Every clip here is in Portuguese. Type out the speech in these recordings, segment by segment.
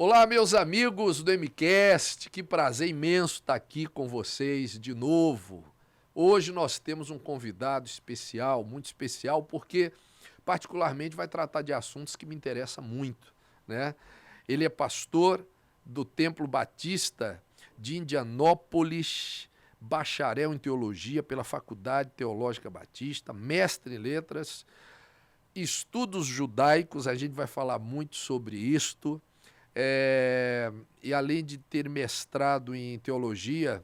Olá, meus amigos do MCast, que prazer imenso estar aqui com vocês de novo. Hoje nós temos um convidado especial, muito especial, porque particularmente vai tratar de assuntos que me interessam muito, né? Ele é pastor do Templo Batista de Indianópolis, bacharel em teologia pela Faculdade Teológica Batista, mestre em letras, estudos judaicos, a gente vai falar muito sobre isto. E além de ter mestrado em teologia,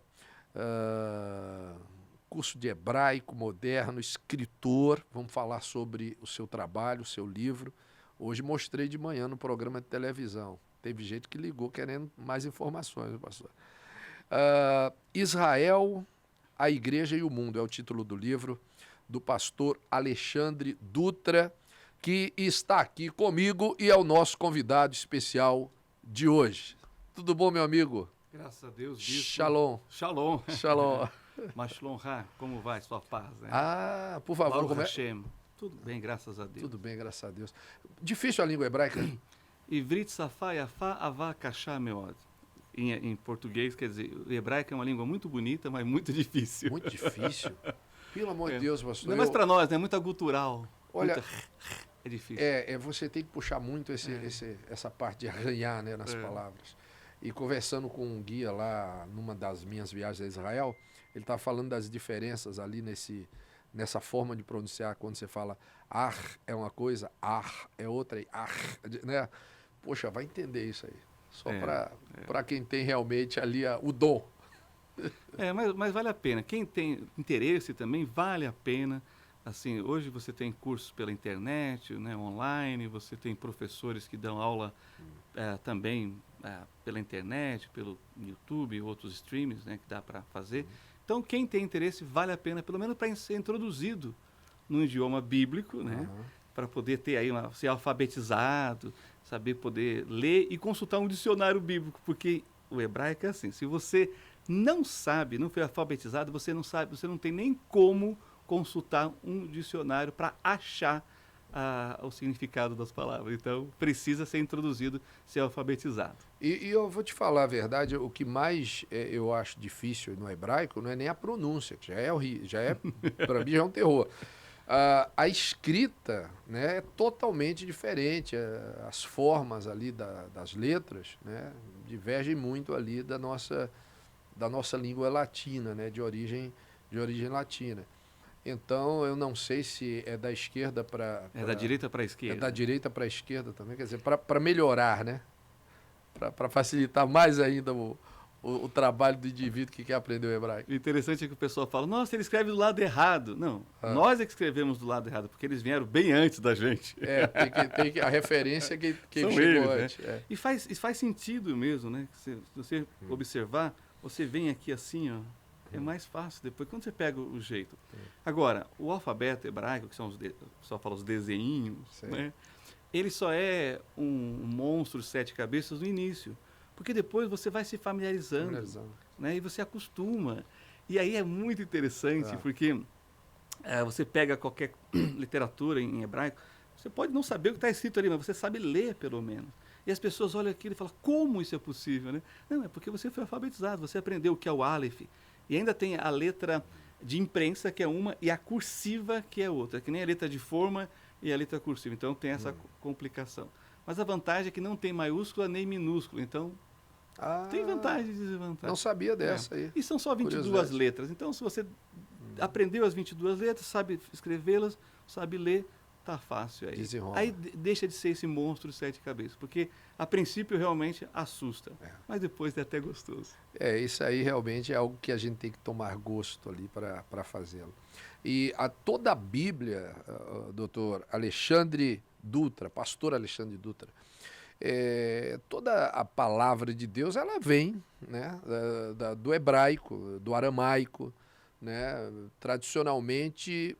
curso de hebraico moderno, escritor, vamos falar sobre o seu trabalho, o seu livro. Hoje mostrei de manhã no programa de televisão. Teve gente que ligou querendo mais informações, pastor. Israel, a Igreja e o Mundo é o título do livro do pastor Alexandre Dutra, que está aqui comigo e é o nosso convidado especial de hoje. Tudo bom, meu amigo? Graças a Deus, bispo. Shalom. Shalom. Shalom. Mashlom Ha, como vai sua paz, né? Por favor, Baruch como é? Hashem. Tudo bem, graças a Deus. Tudo bem, graças a Deus. Difícil a língua hebraica? Ivrit Safá Yafá Avá Kashá Meod. Em português, quer dizer, o hebraico é uma língua muito bonita, mas muito difícil. Muito difícil. Pelo amor de Deus, pastor. Não é mais para nós, né? Muito gutural. Olha, muito... é difícil. Você tem que puxar muito essa parte de arranhar, né, nas palavras. E conversando com um guia lá, numa das minhas viagens a Israel, ele estava falando das diferenças ali nessa forma de pronunciar, quando você fala ar é uma coisa, ar é outra, ar, né? Poxa, vai entender isso aí. Só para quem tem realmente ali o dom. Mas vale a pena. Quem tem interesse também, vale a pena. Assim, hoje você tem cursos pela internet, né, online, você tem professores que dão aula também pela internet, pelo YouTube e outros streams, né, que dá para fazer. Então, quem tem interesse, vale a pena, pelo menos para ser introduzido no idioma bíblico, né, para poder ter aí ser alfabetizado, saber poder ler e consultar um dicionário bíblico, porque o hebraico é assim, se você não sabe, não foi alfabetizado, você não sabe, você não tem nem como consultar um dicionário para achar o significado das palavras. Então, precisa ser introduzido, ser alfabetizado. E eu vou te falar a verdade, o que mais eu acho difícil no hebraico não é nem a pronúncia, que para mim já é um terror. A escrita, né, é totalmente diferente. As formas ali das letras, né, divergem muito ali da nossa língua latina, né, de origem latina. Então, eu não sei se é da esquerda para... É da direita para a esquerda. É da direita para a esquerda também, quer dizer, para melhorar, né? Para facilitar mais ainda o trabalho do indivíduo que quer aprender o hebraico. O interessante é que o pessoal fala, nossa, ele escreve do lado errado. Não, nós é que escrevemos do lado errado, porque eles vieram bem antes da gente. Tem a referência que chegou eles, antes. Né? E faz sentido mesmo, né? Se você observar, você vem aqui assim, ó. É mais fácil depois, quando você pega o jeito. Agora, o alfabeto hebraico, que são o pessoal fala os desenhinhos, né? Ele só é um monstro de 7 cabeças no início. Porque depois você vai se familiarizando. Né? E você acostuma. E aí é muito interessante, porque você pega qualquer literatura em hebraico, você pode não saber o que está escrito ali, mas você sabe ler pelo menos. E as pessoas olham aquilo e falam, como isso é possível? Né? Não, é porque você foi alfabetizado, você aprendeu o que é o Aleph. E ainda tem a letra de imprensa, que é uma, e a cursiva, que é outra. Que nem a letra de forma e a letra cursiva. Então tem essa complicação. Mas a vantagem é que não tem maiúscula nem minúscula. Então tem vantagem e desvantagem. Não sabia dessa aí. E são só 22 letras. Então se você aprendeu as 22 letras, sabe escrevê-las, sabe ler, tá fácil aí. Desenrola. Aí deixa de ser esse monstro de 7 cabeças, porque a princípio realmente assusta, mas depois é até gostoso. Isso aí realmente é algo que a gente tem que tomar gosto ali para fazê-lo. E toda a Bíblia, doutor Alexandre Dutra, pastor Alexandre Dutra, toda a palavra de Deus, ela vem, né, do hebraico, do aramaico, né, tradicionalmente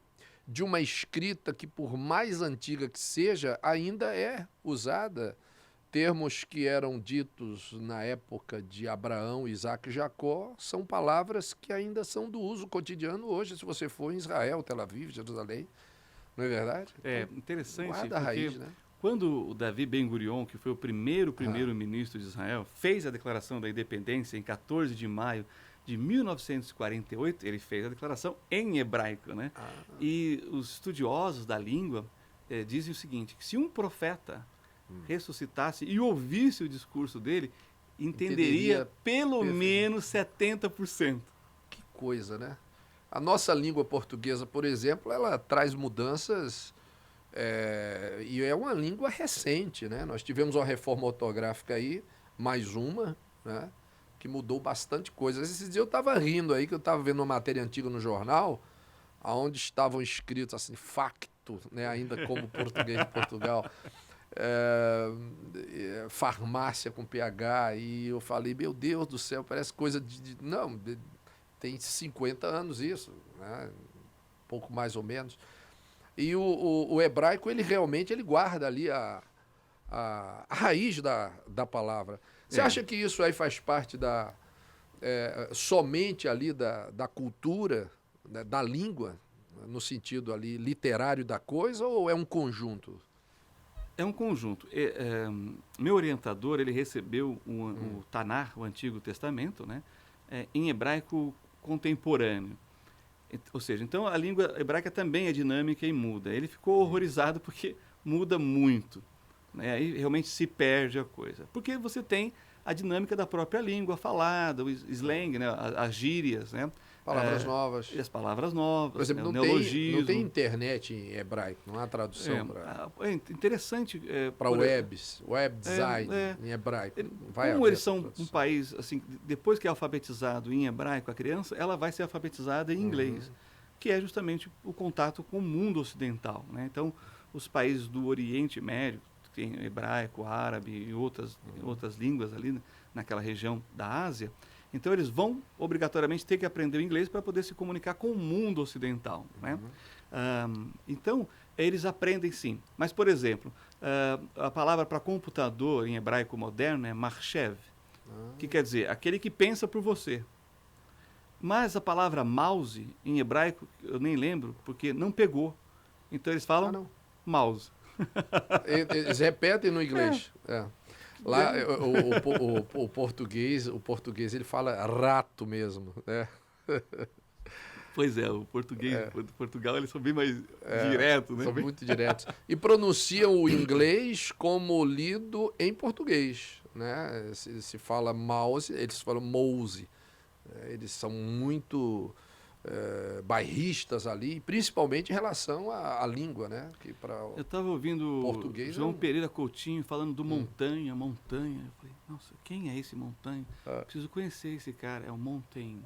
de uma escrita que, por mais antiga que seja, ainda é usada. Termos que eram ditos na época de Abraão, Isaac e Jacó são palavras que ainda são do uso cotidiano hoje, se você for em Israel, Tel Aviv, Jerusalém. Não é verdade? É interessante, guarda a raiz, né? Quando o Davi Ben-Gurion, que foi o primeiro-ministro de Israel, fez a declaração da independência em 14 de maio de 1948, ele fez a declaração em hebraico, né? E os estudiosos da língua dizem o seguinte, que se um profeta ressuscitasse e ouvisse o discurso dele, entenderia pelo menos 70%. Que coisa, né? A nossa língua portuguesa, por exemplo, ela traz mudanças e é uma língua recente, né? Nós tivemos uma reforma ortográfica aí, mais uma, né? Que mudou bastante coisa. Esses dias eu estava rindo aí, que eu estava vendo uma matéria antiga no jornal, onde estavam escritos assim, facto, né? Ainda como português de Portugal, farmácia com PH, e eu falei, meu Deus do céu, parece coisa não, tem 50 anos isso, né? Pouco mais ou menos. E o hebraico, ele realmente ele guarda ali a raiz da palavra. Você acha que isso aí faz parte somente ali da cultura, né, da língua, no sentido ali literário da coisa, ou é um conjunto? É um conjunto. Meu orientador, ele recebeu o Tanar, o Antigo Testamento, né, em hebraico contemporâneo. Ou seja, então a língua hebraica também é dinâmica e muda. Ele ficou horrorizado porque muda muito, né? Aí realmente se perde a coisa. Porque você tem a dinâmica da própria língua falada, o slang, né? As gírias, né? Palavras novas. E as palavras novas, por exemplo, né? O não neologismo. tem internet em hebraico, não há tradução para É interessante. para web design em hebraico. Como eles são um país, assim, depois que é alfabetizado em hebraico a criança, ela vai ser alfabetizada em inglês, que é justamente o contato com o mundo ocidental, né? Então, os países do Oriente Médio, que tem hebraico, árabe e outras línguas ali naquela região da Ásia, então eles vão obrigatoriamente ter que aprender o inglês para poder se comunicar com o mundo ocidental, né? Então, eles aprendem sim. Mas, por exemplo, a palavra para computador em hebraico moderno é marshev, que quer dizer aquele que pensa por você. Mas a palavra mouse em hebraico, eu nem lembro, porque não pegou. Então eles falam mouse. Eles repetem no inglês. Lá o português ele fala rato mesmo, né? Pois é, o português de Portugal, eles são bem mais diretos, né? São muito diretos. E pronunciam o inglês como lido em português, né? Se fala mouse, eles falam mouse. Eles são muito bairristas ali, principalmente em relação à língua, né? Que eu estava ouvindo português João Pereira Coutinho falando do Montanha. Eu falei, nossa, quem é esse Montanha? Preciso conhecer esse cara, é o Montaigne.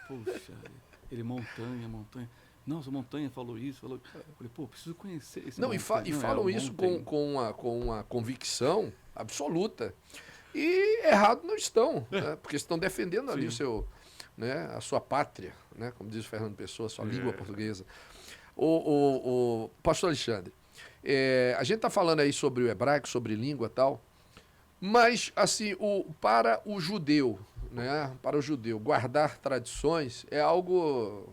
Poxa, ele Montanha. Nossa, o Montanha falou isso, falou. Eu falei, pô, preciso conhecer esse Montanha. E falam isso com uma convicção absoluta. E errado não estão, né? Porque estão defendendo ali a sua pátria, né? Como diz o Fernando Pessoa, a sua língua portuguesa. O pastor Alexandre, a gente está falando aí sobre o hebraico, sobre língua e tal, mas assim, para o judeu, né? Para o judeu, guardar tradições é algo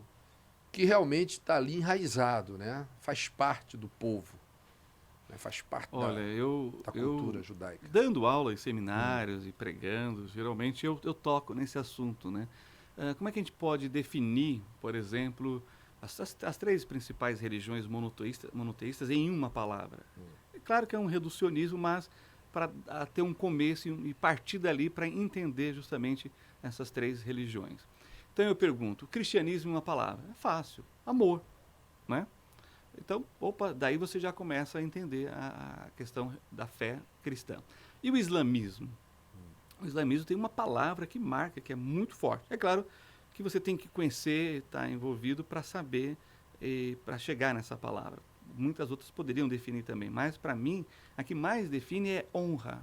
que realmente está ali enraizado, né? Faz parte do povo, né? Faz parte da cultura judaica. Dando aula em seminários e pregando, geralmente eu toco nesse assunto, né? Como é que a gente pode definir, por exemplo, as três principais religiões monoteístas em uma palavra? É claro que é um reducionismo, mas para ter um começo e partir dali para entender justamente essas três religiões. Então eu pergunto, cristianismo em uma palavra? É fácil, amor, né? Então, daí você já começa a entender a questão da fé cristã. E o islamismo? O islamismo tem uma palavra que marca, que é muito forte. É claro que você tem que conhecer, estar envolvido para saber, para chegar nessa palavra. Muitas outras poderiam definir também, mas para mim, a que mais define é honra.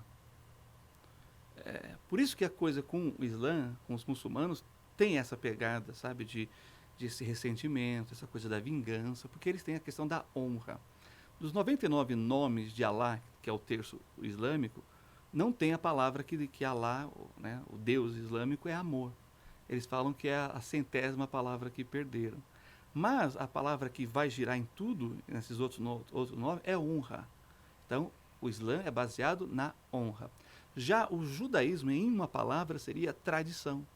Por isso que a coisa com o Islã, com os muçulmanos, tem essa pegada, sabe, de esse ressentimento, essa coisa da vingança, porque eles têm a questão da honra. Dos 99 nomes de Alá, que é o terço islâmico, não tem a palavra que Alá, né, o Deus islâmico, é amor. Eles falam que é a 100ª palavra que perderam. Mas a palavra que vai girar em tudo, nesses outros nomes, é honra. Então, o Islã é baseado na honra. Já o judaísmo, em uma palavra, seria tradição.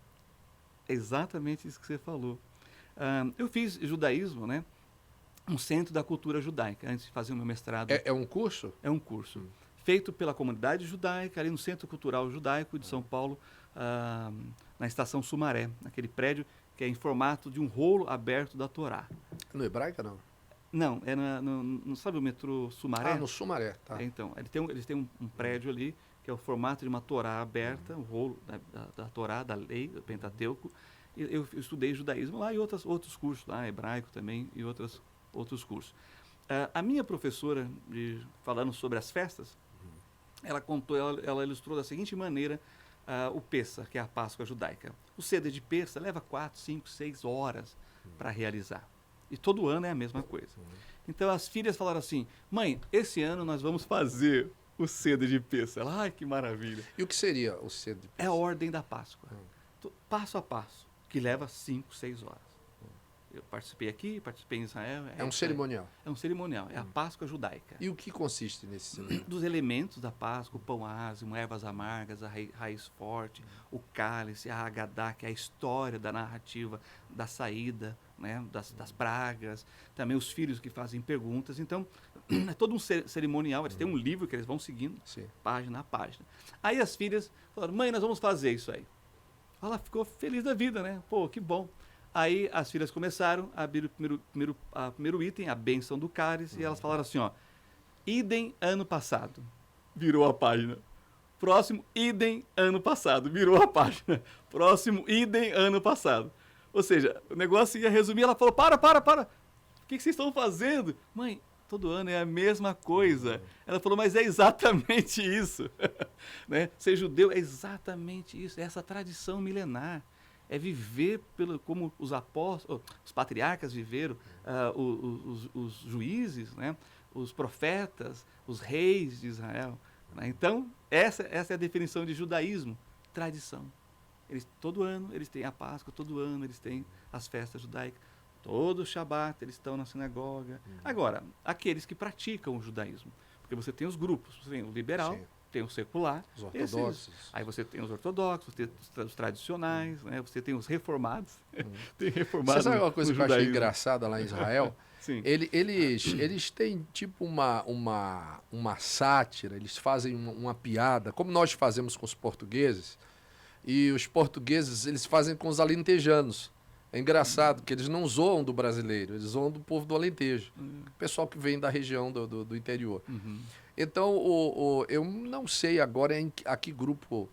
É exatamente isso que você falou. Eu fiz judaísmo, né? Um centro da cultura judaica, antes de fazer o meu mestrado. É um curso? É um curso feito pela comunidade judaica, ali no Centro Cultural Judaico de São Paulo, na Estação Sumaré, naquele prédio que é em formato de um rolo aberto da Torá. No Hebraica, não? Não, é não sabe o metrô Sumaré? Ah, no Sumaré, tá. Então, eles têm um prédio ali, que é o formato de uma Torá aberta, o rolo da Torá, da lei, do Pentateuco. Eu estudei judaísmo lá e outros cursos lá, hebraico também e outros cursos. A minha professora, falando sobre as festas, ela contou, ela ilustrou da seguinte maneira o Pessa, que é a Páscoa judaica. O Seder de Pessa leva 4, 5, 6 horas para realizar. E todo ano é a mesma coisa. Então as filhas falaram assim: mãe, esse ano nós vamos fazer o Seder de Pessa. Ela, ai, que maravilha. E o que seria o Seder de Pessa? É a ordem da Páscoa. Passo a passo, que leva 5, 6 horas. Eu participei em Israel. É um cerimonial. É um cerimonial, é a Páscoa judaica. E o que consiste nesse cerimonial? Dos elementos da Páscoa, o pão ázimo, ervas amargas, a raiz forte, o cálice, a Hagadá, que é a história da narrativa da saída, né, das pragas, também os filhos que fazem perguntas. Então, é todo um cerimonial, eles têm um livro que eles vão seguindo, Sim. página a página. Aí as filhas falaram: mãe, nós vamos fazer isso aí. Ela ficou feliz da vida, né? Pô, que bom. Aí as filhas começaram a abrir o primeiro item, a bênção do cálice, e elas falaram assim, ó: idem ano passado. Virou a página. Próximo, idem ano passado. Virou a página. Próximo, idem ano passado. Ou seja, o negócio ia resumir, ela falou: para. O que vocês estão fazendo? Mãe, todo ano é a mesma coisa. Ela falou: mas é exatamente isso. Né? Ser judeu é exatamente isso, é essa tradição milenar. É viver como os apóstolos, os patriarcas viveram, os juízes, né? Os profetas, os reis de Israel. Né? Então, essa é a definição de judaísmo, tradição. Todo ano eles têm a Páscoa, todo ano eles têm as festas judaicas. Todo Shabat eles estão na sinagoga. Agora, aqueles que praticam o judaísmo, porque você tem os grupos, você tem o liberal, Sim. tem o secular, Os ortodoxos. aí você tem os ortodoxos, você tem os tradicionais, né? Você tem os reformados. Tem reformados. Você sabe uma coisa no que eu achei judaísmo. engraçada lá em Israel? Sim. Eles têm tipo uma sátira, eles fazem uma piada, como nós fazemos com os portugueses, e os portugueses eles fazem com os alentejanos. É engraçado, porque eles não zoam do brasileiro, eles zoam do povo do Alentejo, pessoal que vem da região do interior. Então, eu não sei agora a que grupo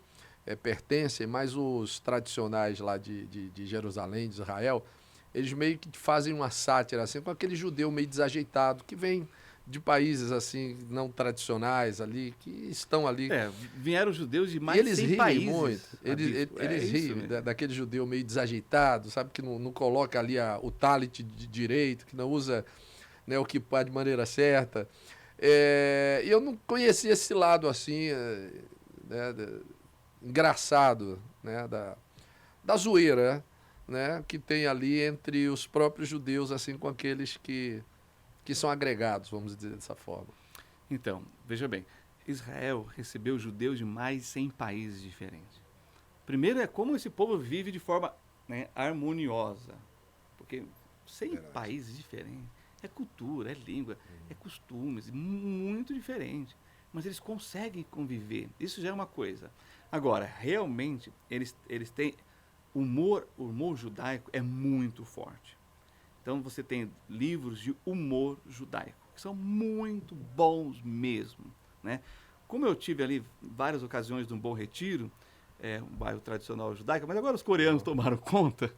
pertencem, mas os tradicionais lá de Jerusalém, de Israel, eles meio que fazem uma sátira assim, com aquele judeu meio desajeitado, que vem de países assim não tradicionais ali, que estão ali. Vieram judeus de mais E de eles 100 riem países. muito. Eles riem daquele judeu meio desajeitado, sabe, que não coloca ali o talit de direito, que não usa, né, o kippá de maneira certa. E eu não conhecia esse lado assim, né, engraçado, né, da zoeira, né, que tem ali entre os próprios judeus, assim, com aqueles que são agregados, vamos dizer dessa forma. Então, veja bem, Israel recebeu judeus de mais de 100 países diferentes. Primeiro é como esse povo vive de forma, né, harmoniosa, porque 100 países diferentes, é cultura, é língua, é costumes, muito diferente. Mas eles conseguem conviver, isso já é uma coisa. Agora, realmente, eles têm... O humor judaico é muito forte. Então, você tem livros de humor judaico, que são muito bons mesmo. Né? Como eu tive ali várias ocasiões de um Bom Retiro, um bairro tradicional judaico, mas agora os coreanos tomaram conta,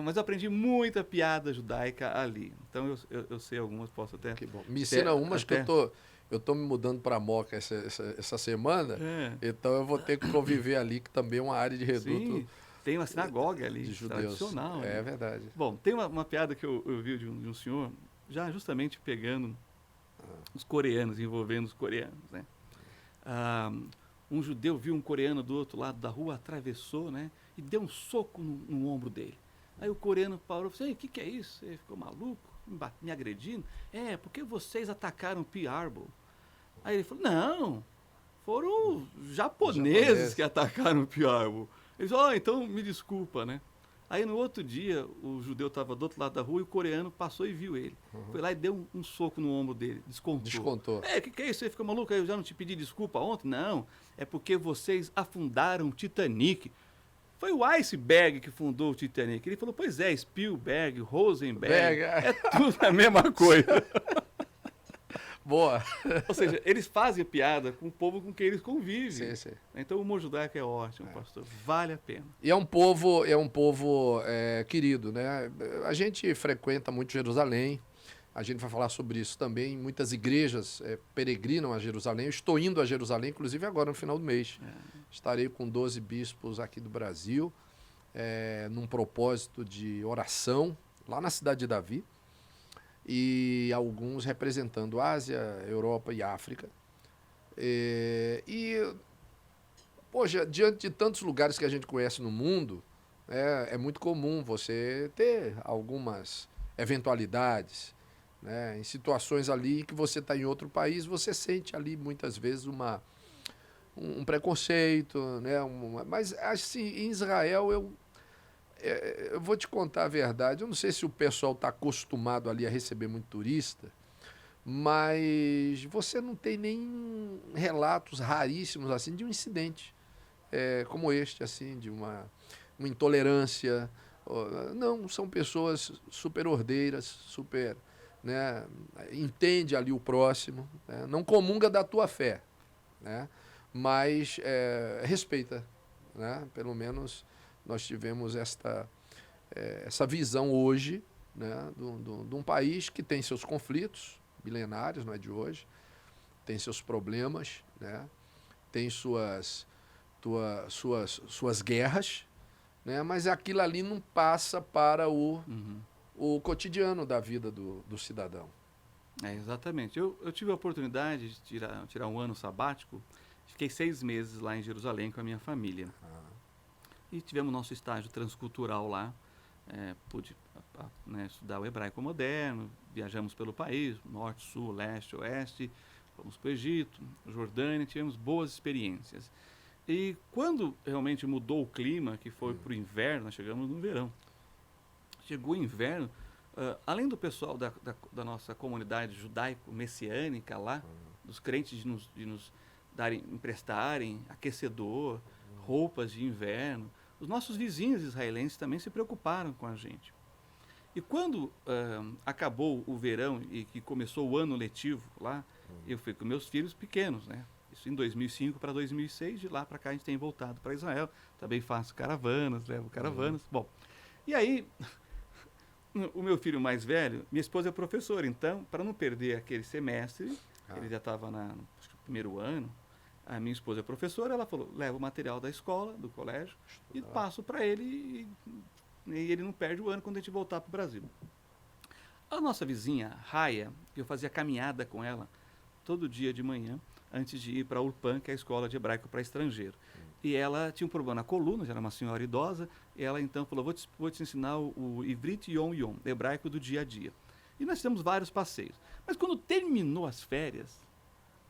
mas eu aprendi muita piada judaica ali. Então, eu sei algumas, posso até... Que bom. Me ensina umas que eu tô me mudando para Moca essa semana, então eu vou ter que conviver ali, que também é uma área de reduto. Sim. Tem uma sinagoga ali, de judeus. tradicional. É verdade. Bom, tem uma piada que eu vi de um senhor, já justamente pegando os coreanos, envolvendo os coreanos. Né? Um judeu viu um coreano do outro lado da rua, atravessou, né, e deu um soco no ombro dele. Aí o coreano parou e falou: o que é isso? Ele ficou maluco, me agredindo? Porque vocês atacaram Pearl Harbor. Aí ele falou, não, foram os japoneses japoneses. que atacaram o Pearl Harbor. Ele falou, então me desculpa, né? Aí no outro dia, o judeu estava do outro lado da rua e o coreano passou e viu ele. Foi lá e deu um soco no ombro dele, descontou. Descontou. O que é isso? Você fica maluco? Eu já não te pedi desculpa ontem? Não, é porque vocês afundaram o Titanic. Foi o iceberg que fundou o Titanic. Ele falou, pois é, Spielberg, Rosenberg, é tudo a mesma coisa. Boa. Ou seja, eles fazem piada com o povo com quem eles convivem. Sim, sim. Então o humor judaico é ótimo, pastor. Vale a pena. E é um povo querido, né? A gente frequenta muito Jerusalém. A gente vai falar sobre isso também. Muitas igrejas peregrinam a Jerusalém. Eu estou indo a Jerusalém, inclusive agora no final do mês. Estarei com 12 bispos aqui do Brasil, num propósito de oração, lá na cidade de Davi. E alguns representando Ásia, Europa e África. Poxa, diante de tantos lugares que a gente conhece no mundo, é muito comum você ter algumas eventualidades, né? Em situações ali que você está em outro país, você sente ali muitas vezes um preconceito, né? Mas assim, em Israel eu vou te contar a verdade, eu não sei se o pessoal está acostumado ali a receber muito turista, mas você não tem nem relatos raríssimos assim de um incidente como este, assim, de uma intolerância. Não, são pessoas super ordeiras, super, né, entende ali o próximo, né, não comunga da tua fé, né, mas respeita, né, pelo menos nós tivemos essa visão hoje, né, de um país que tem seus conflitos milenários, não é de hoje, tem seus problemas, né, tem suas guerras, né, mas aquilo ali não passa para o cotidiano da vida do cidadão. Exatamente. Eu tive a oportunidade de tirar um ano sabático. Fiquei 6 meses lá em Jerusalém com a minha família. E tivemos nosso estágio transcultural lá. Pude estudar o hebraico moderno, viajamos pelo país, norte, sul, leste, oeste, fomos para o Egito, Jordânia, tivemos boas experiências. E quando realmente mudou o clima, que foi para o inverno, nós chegamos no verão. Chegou o inverno, além do pessoal da nossa comunidade judaico-messiânica lá, dos crentes de nos emprestarem aquecedor, roupas de inverno, os nossos vizinhos israelenses também se preocuparam com a gente. E quando acabou o verão e que começou o ano letivo lá, eu fui com meus filhos pequenos, né? Isso em 2005 para 2006, de lá para cá a gente tem voltado para Israel. Também faço caravanas, levo caravanas. Bom, e aí, o meu filho mais velho, minha esposa é professora, então, para não perder aquele semestre, ele já estava no primeiro ano, a minha esposa é professora, ela falou, leva o material da escola, do colégio, e passo para ele, e ele não perde o ano quando a gente voltar para o Brasil. A nossa vizinha, Raya, eu fazia caminhada com ela todo dia de manhã, antes de ir para a Urpan, que é a escola de hebraico para estrangeiro. E ela tinha um problema na coluna, já era uma senhora idosa, e ela então falou, vou te ensinar o Ivrit Yom Yom, hebraico do dia a dia. E nós fizemos vários passeios. Mas quando terminou as férias,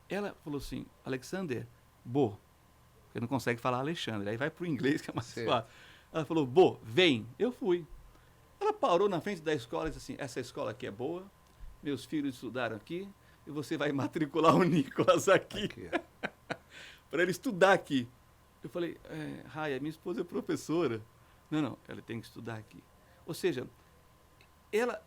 ela falou assim, Alexander, porque não consegue falar Alexandre, aí vai para o inglês que é mais fácil. Ela falou, vem. Eu fui. Ela parou na frente da escola e disse assim, essa escola aqui é boa, meus filhos estudaram aqui, e você vai matricular o Nicolas aqui. Para ele estudar aqui. Eu falei, Raya, minha esposa é professora. Não, ela tem que estudar aqui. Ou seja,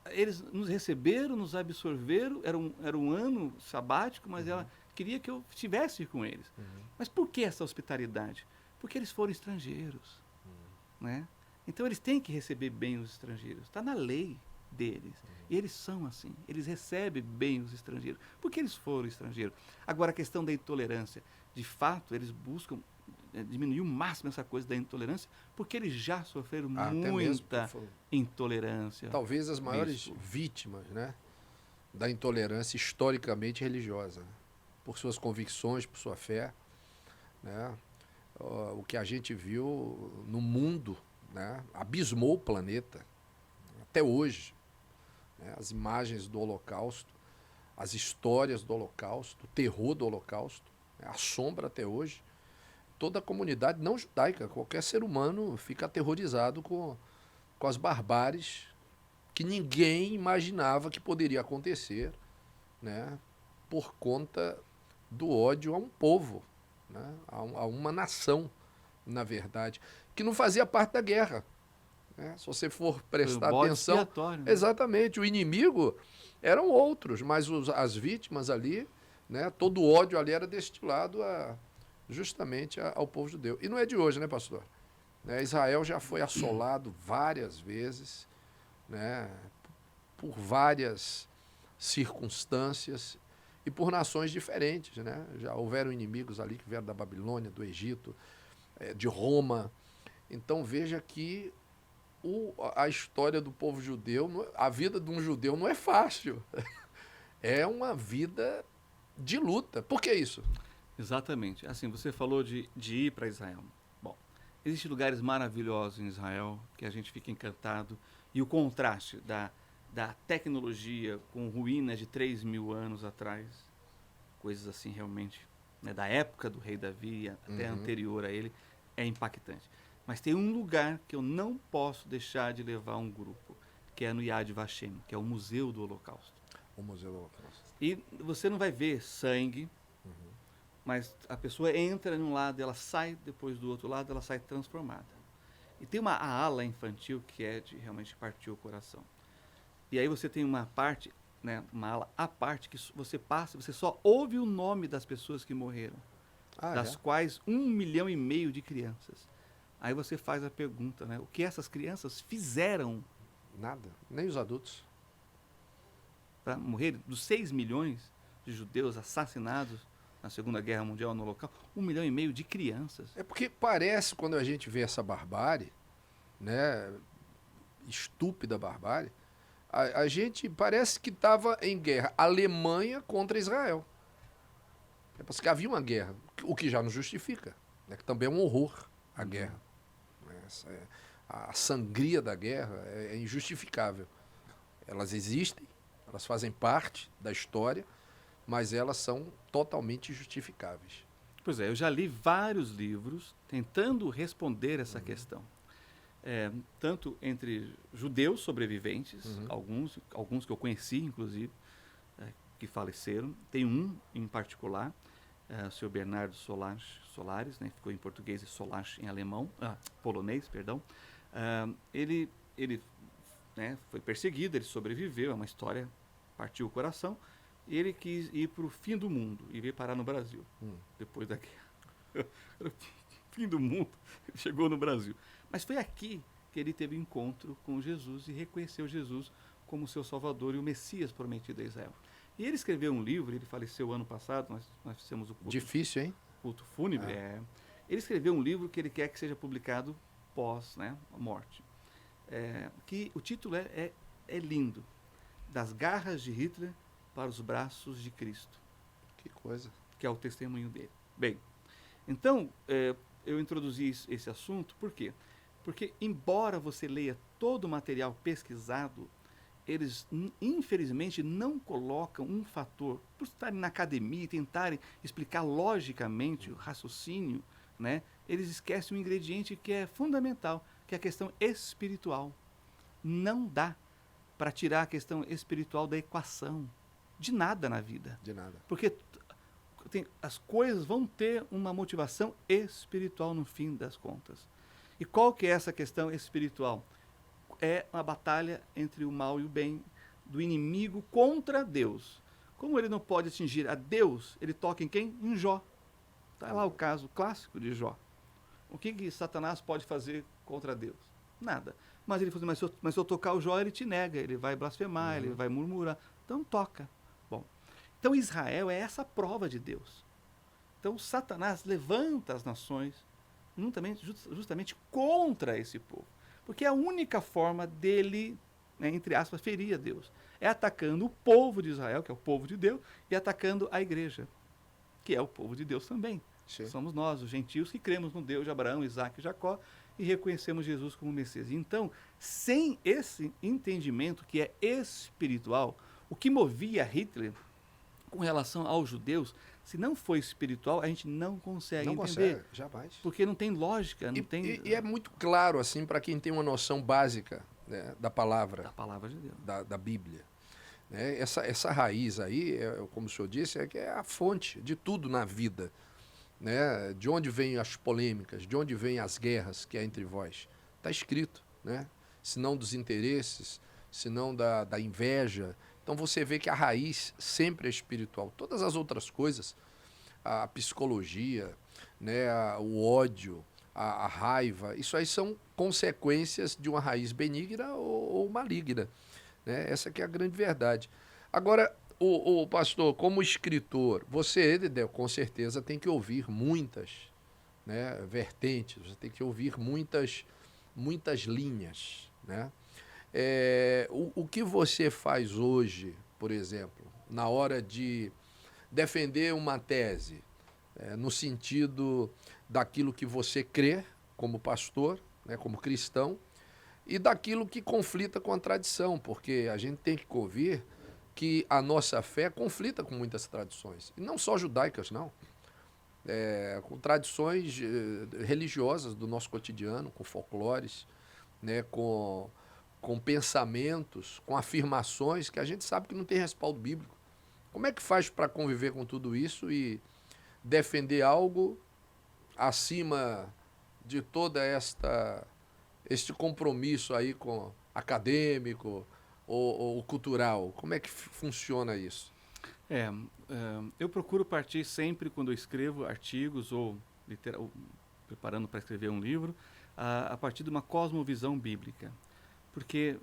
eles nos receberam, nos absorveram, era um ano sabático, mas ela queria que eu estivesse com eles. Mas por que essa hospitalidade? Porque eles foram estrangeiros. Né? Então eles têm que receber bem os estrangeiros. Está na lei deles. E eles são assim. Eles recebem bem os estrangeiros. Porque eles foram estrangeiros. Agora, a questão da intolerância. De fato, eles buscam diminuir o máximo essa coisa da intolerância, porque eles já sofreram muita intolerância. Talvez as maiores vítimas, né, da intolerância historicamente religiosa. Né? Por suas convicções, por sua fé. Né? O que a gente viu no mundo, né, abismou o planeta. Até hoje. As imagens do Holocausto as histórias do Holocausto, o terror do Holocausto, né, assombra até hoje. Toda a comunidade não judaica, qualquer ser humano fica aterrorizado com as barbáries que ninguém imaginava que poderia acontecer, né, por conta do ódio a um povo, né, a uma nação, na verdade, que não fazia parte da guerra. Né? Se você for prestar atenção, expiatório, né? exatamente, o inimigo eram outros, mas as vítimas ali, né, todo o ódio ali era destilado justamente ao povo judeu. E não é de hoje, né, pastor? Né, Israel já foi assolado várias vezes, né, por várias circunstâncias e por nações diferentes. Né? Já houveram inimigos ali que vieram da Babilônia, do Egito, de Roma. Então veja que a história do povo judeu, a vida de um judeu não é fácil. É uma vida de luta. Por que isso? Exatamente. Assim, você falou de ir para Israel. Bom, existem lugares maravilhosos em Israel que a gente fica encantado. E o contraste da tecnologia com ruínas de 3.000 anos atrás, coisas assim realmente, né, da época do rei Davi até anterior a ele, é impactante. Mas tem um lugar que eu não posso deixar de levar um grupo, que é no Yad Vashem, que é o Museu do Holocausto. O Museu do Holocausto. E você não vai ver sangue, mas a pessoa entra num lado, ela sai depois do outro lado, ela sai transformada. E tem a ala infantil que é de realmente partir o coração. E aí você tem uma parte, né, uma ala à parte, que você passa, você só ouve o nome das pessoas que morreram, das quais 1,5 milhão de crianças. Aí você faz a pergunta, né, o que essas crianças fizeram? Nada, nem os adultos. Para morrer, dos 6 milhões de judeus assassinados na Segunda Guerra Mundial no local, 1,5 milhão de crianças. É porque parece, quando a gente vê essa barbárie, né, estúpida barbárie, a gente parece que estava em guerra Alemanha contra Israel. É porque havia uma guerra, o que já não justifica, né, que também é um horror a guerra. A sangria da guerra é injustificável. Elas existem, elas fazem parte da história, mas elas são totalmente injustificáveis. Pois é, eu já li vários livros tentando responder essa questão. Tanto entre judeus sobreviventes, alguns que eu conheci, inclusive, que faleceram. Tem um em particular, o senhor Bernardo Solares, né, ficou em português e Solarz em alemão, polonês, perdão. Ele né, foi perseguido, ele sobreviveu, é uma história, partiu o coração. E ele quis ir para o fim do mundo e veio parar no Brasil, depois da guerra. Fim do mundo, ele chegou no Brasil. Mas foi aqui que ele teve encontro com Jesus e reconheceu Jesus como seu Salvador e o Messias prometido a Israel. E ele escreveu um livro, ele faleceu ano passado, nós fizemos o culto. Difícil, hein? Culto fúnebre. Ele escreveu um livro que ele quer que seja publicado pós, né, a morte. Que o título é lindo. Das garras de Hitler para os braços de Cristo. Que coisa. Que é o testemunho dele. Bem, então, eu introduzi esse assunto, por quê? Porque, embora você leia todo o material pesquisado, eles, infelizmente, não colocam um fator, por estarem na academia e tentarem explicar logicamente o raciocínio, né, eles esquecem um ingrediente que é fundamental, que é a questão espiritual. Não dá para tirar a questão espiritual da equação. De nada na vida. De nada. Porque as coisas vão ter uma motivação espiritual no fim das contas. E qual que é essa questão espiritual? É uma batalha entre o mal e o bem, do inimigo contra Deus. Como ele não pode atingir a Deus, ele toca em quem? Em Jó. Está lá o caso clássico de Jó. O que Satanás pode fazer contra Deus? Nada. Mas ele falou, mas se eu tocar o Jó, ele te nega, ele vai blasfemar, ele vai murmurar. Então toca. Bom, então Israel é essa prova de Deus. Então Satanás levanta as nações justamente contra esse povo. Porque é a única forma dele, né, entre aspas, ferir a Deus. É atacando o povo de Israel, que é o povo de Deus, e atacando a igreja, que é o povo de Deus também. Sim. Somos nós, os gentios, que cremos no Deus de Abraão, Isaac e Jacó e reconhecemos Jesus como Messias. Então, sem esse entendimento que é espiritual, o que movia Hitler com relação aos judeus, se não for espiritual, a gente não consegue Não entender. consegue, jamais. Porque não tem lógica, não tem... E é muito claro, assim, para quem tem uma noção básica, né, da palavra, Da palavra de Deus. da Bíblia. Né? Essa raiz aí, como o senhor disse, que é a fonte de tudo na vida. Né? De onde vêm as polêmicas, de onde vêm as guerras que há entre vós. Está escrito, né? Se não dos interesses, se não da inveja. Então você vê que a raiz sempre é espiritual. Todas as outras coisas, a psicologia, né, o ódio, a raiva, isso aí são consequências de uma raiz benigna ou maligna. Né? Essa que é a grande verdade. Agora, o pastor, como escritor, você, com certeza, tem que ouvir muitas, né, vertentes, você tem que ouvir muitas linhas. Né? O que você faz hoje, por exemplo, na hora de defender uma tese, no sentido daquilo que você crê como pastor, né, como cristão, e daquilo que conflita com a tradição, porque a gente tem que ouvir que a nossa fé conflita com muitas tradições, e não só judaicas, não. Com tradições religiosas do nosso cotidiano, com folclores, né, com pensamentos, com afirmações que a gente sabe que não tem respaldo bíblico. Como é que faz para conviver com tudo isso e defender algo acima de toda este compromisso aí com acadêmico ou cultural? Como é que funciona isso? Eu procuro partir sempre, quando eu escrevo artigos ou preparando para escrever um livro, a partir de uma cosmovisão bíblica. Porque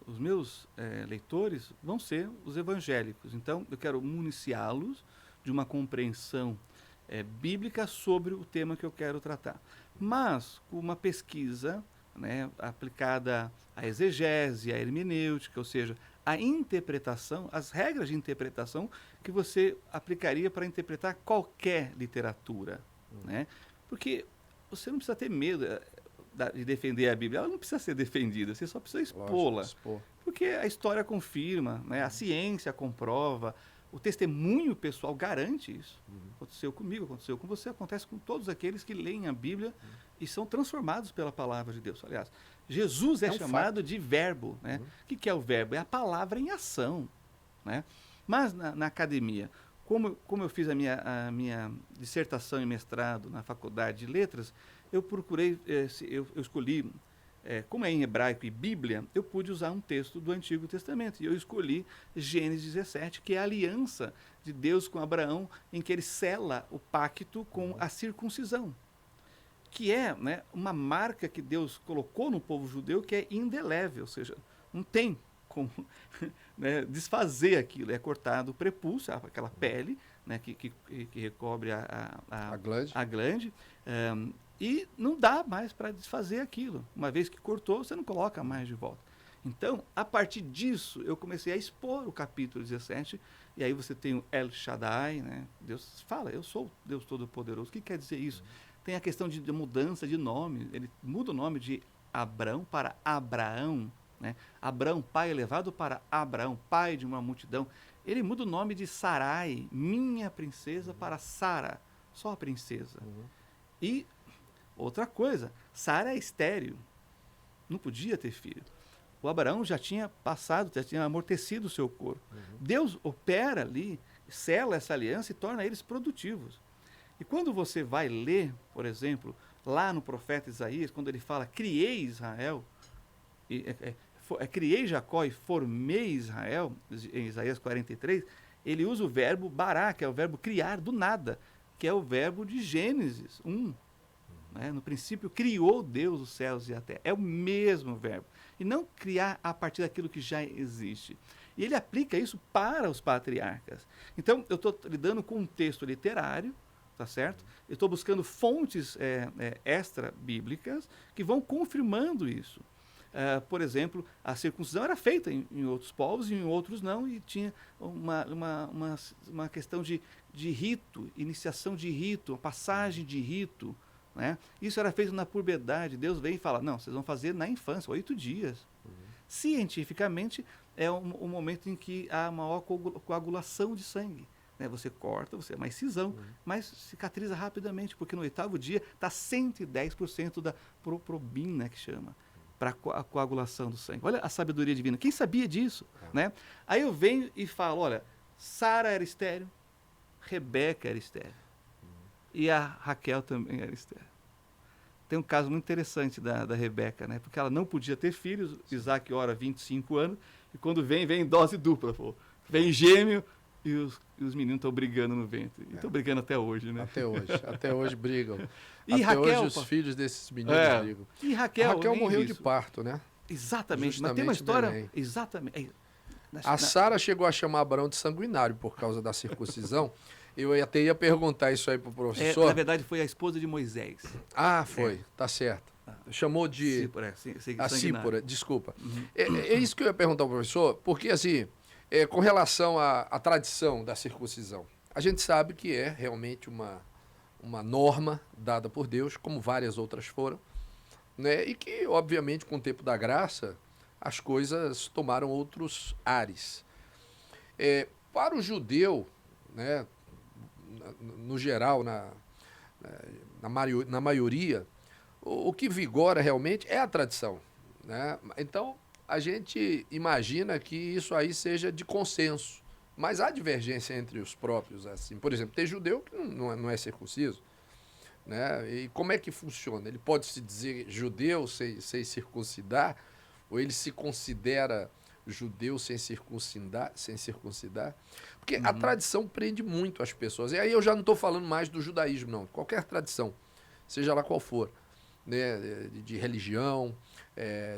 os meus leitores vão ser os evangélicos. Então, eu quero municiá-los de uma compreensão bíblica sobre o tema que eu quero tratar. Mas, com uma pesquisa, né, aplicada à exegese, à hermenêutica, ou seja, à interpretação, as regras de interpretação que você aplicaria para interpretar qualquer literatura. Né? Porque você não precisa ter medo de defender a Bíblia, ela não precisa ser defendida, você só precisa expô-la. Porque a história confirma, né? A ciência comprova, o testemunho pessoal garante isso. Aconteceu comigo, aconteceu com você, acontece com todos aqueles que leem a Bíblia e são transformados pela palavra de Deus. Aliás, Jesus é chamado fato de verbo. Né? O que é o verbo? É a palavra em ação. Né? Mas na academia, como eu fiz a minha dissertação e mestrado na Faculdade de Letras, eu procurei, eu escolhi, como é em hebraico e Bíblia, eu pude usar um texto do Antigo Testamento. E eu escolhi Gênesis 17, que é a aliança de Deus com Abraão, em que ele sela o pacto com a circuncisão, que é, né, uma marca que Deus colocou no povo judeu que é indelével, ou seja, não tem como né, desfazer aquilo. É cortado o prepúcio, aquela pele, né, que recobre a glande, e não dá mais para desfazer aquilo. Uma vez que cortou, você não coloca mais de volta. Então, a partir disso, eu comecei a expor o capítulo 17, e aí você tem o El Shaddai, né? Deus fala, eu sou Deus Todo-Poderoso. O que quer dizer isso? Tem a questão de mudança de nome. Ele muda o nome de Abrão para Abraão. Né? Abrão, pai elevado, para Abraão, pai de uma multidão. Ele muda o nome de Sarai, minha princesa, para Sara, só a princesa. E outra coisa, Sara é estéril, não podia ter filho. O Abraão já tinha passado, já tinha amortecido o seu corpo. Deus opera ali, sela essa aliança e torna eles produtivos. E quando você vai ler, por exemplo, lá no profeta Isaías, quando ele fala, criei Israel, criei Jacó e formei Israel, em Isaías 43, ele usa o verbo bará, que é o verbo criar do nada, que é o verbo de Gênesis 1. Né? No princípio, criou Deus os céus e a terra. É o mesmo verbo. E não criar a partir daquilo que já existe. E ele aplica isso para os patriarcas. Então, eu estou lidando com um texto literário, tá certo? Eu estou buscando fontes extra-bíblicas que vão confirmando isso. Por exemplo, a circuncisão era feita em outros povos e em outros não, e tinha uma questão de rito, iniciação de rito, passagem de rito. Né? Isso era feito na puberdade. Deus vem e fala, não, vocês vão fazer na infância, 8 dias. Cientificamente, é o momento em que há maior coagulação de sangue. Né? Você corta, você é uma incisão, mas cicatriza rapidamente, porque no 8º dia está 110% da propobina, que chama, para a coagulação do sangue. Olha a sabedoria divina. Quem sabia disso? Né? Aí eu venho e falo, olha, Sara era estéril, Rebeca era estéril, e a Raquel também era estéril. Tem um caso muito interessante da Rebeca, né? Porque ela não podia ter filhos, Isaac ora 25 anos, e quando vem em dose dupla. Pô. Vem gêmeo e os meninos estão brigando no ventre. E estão brigando até hoje, né? Até hoje brigam. E até Raquel, hoje os filhos desses meninos brigam. E A Raquel morreu isso. de parto, né? Exatamente, Justamente mas tem uma história... Belém. Exatamente. A Sara chegou a chamar Abraão de sanguinário por causa da circuncisão. Eu até ia perguntar isso aí pro professor. Na verdade, foi a esposa de Moisés. Ah, foi. Tá certo. Chamou de... Sípora, Sípora, desculpa. É isso que eu ia perguntar ao professor, porque assim, com relação à tradição da circuncisão, a gente sabe que é realmente uma norma dada por Deus, como várias outras foram, né? E que, obviamente, com o tempo da graça, as coisas tomaram outros ares. Para o judeu, né, no geral, na maioria, o que vigora realmente é a tradição, né? Então, a gente imagina que isso aí seja de consenso, mas há divergência entre os próprios. Assim. Por exemplo, tem judeu que não é circunciso, né? E como é que funciona? Ele pode se dizer judeu sem circuncidar, ou ele se considera judeu sem circuncidar? Porque a tradição prende muito as pessoas. E aí eu já não estou falando mais do judaísmo, não. Qualquer tradição, seja lá qual for, né, de religião,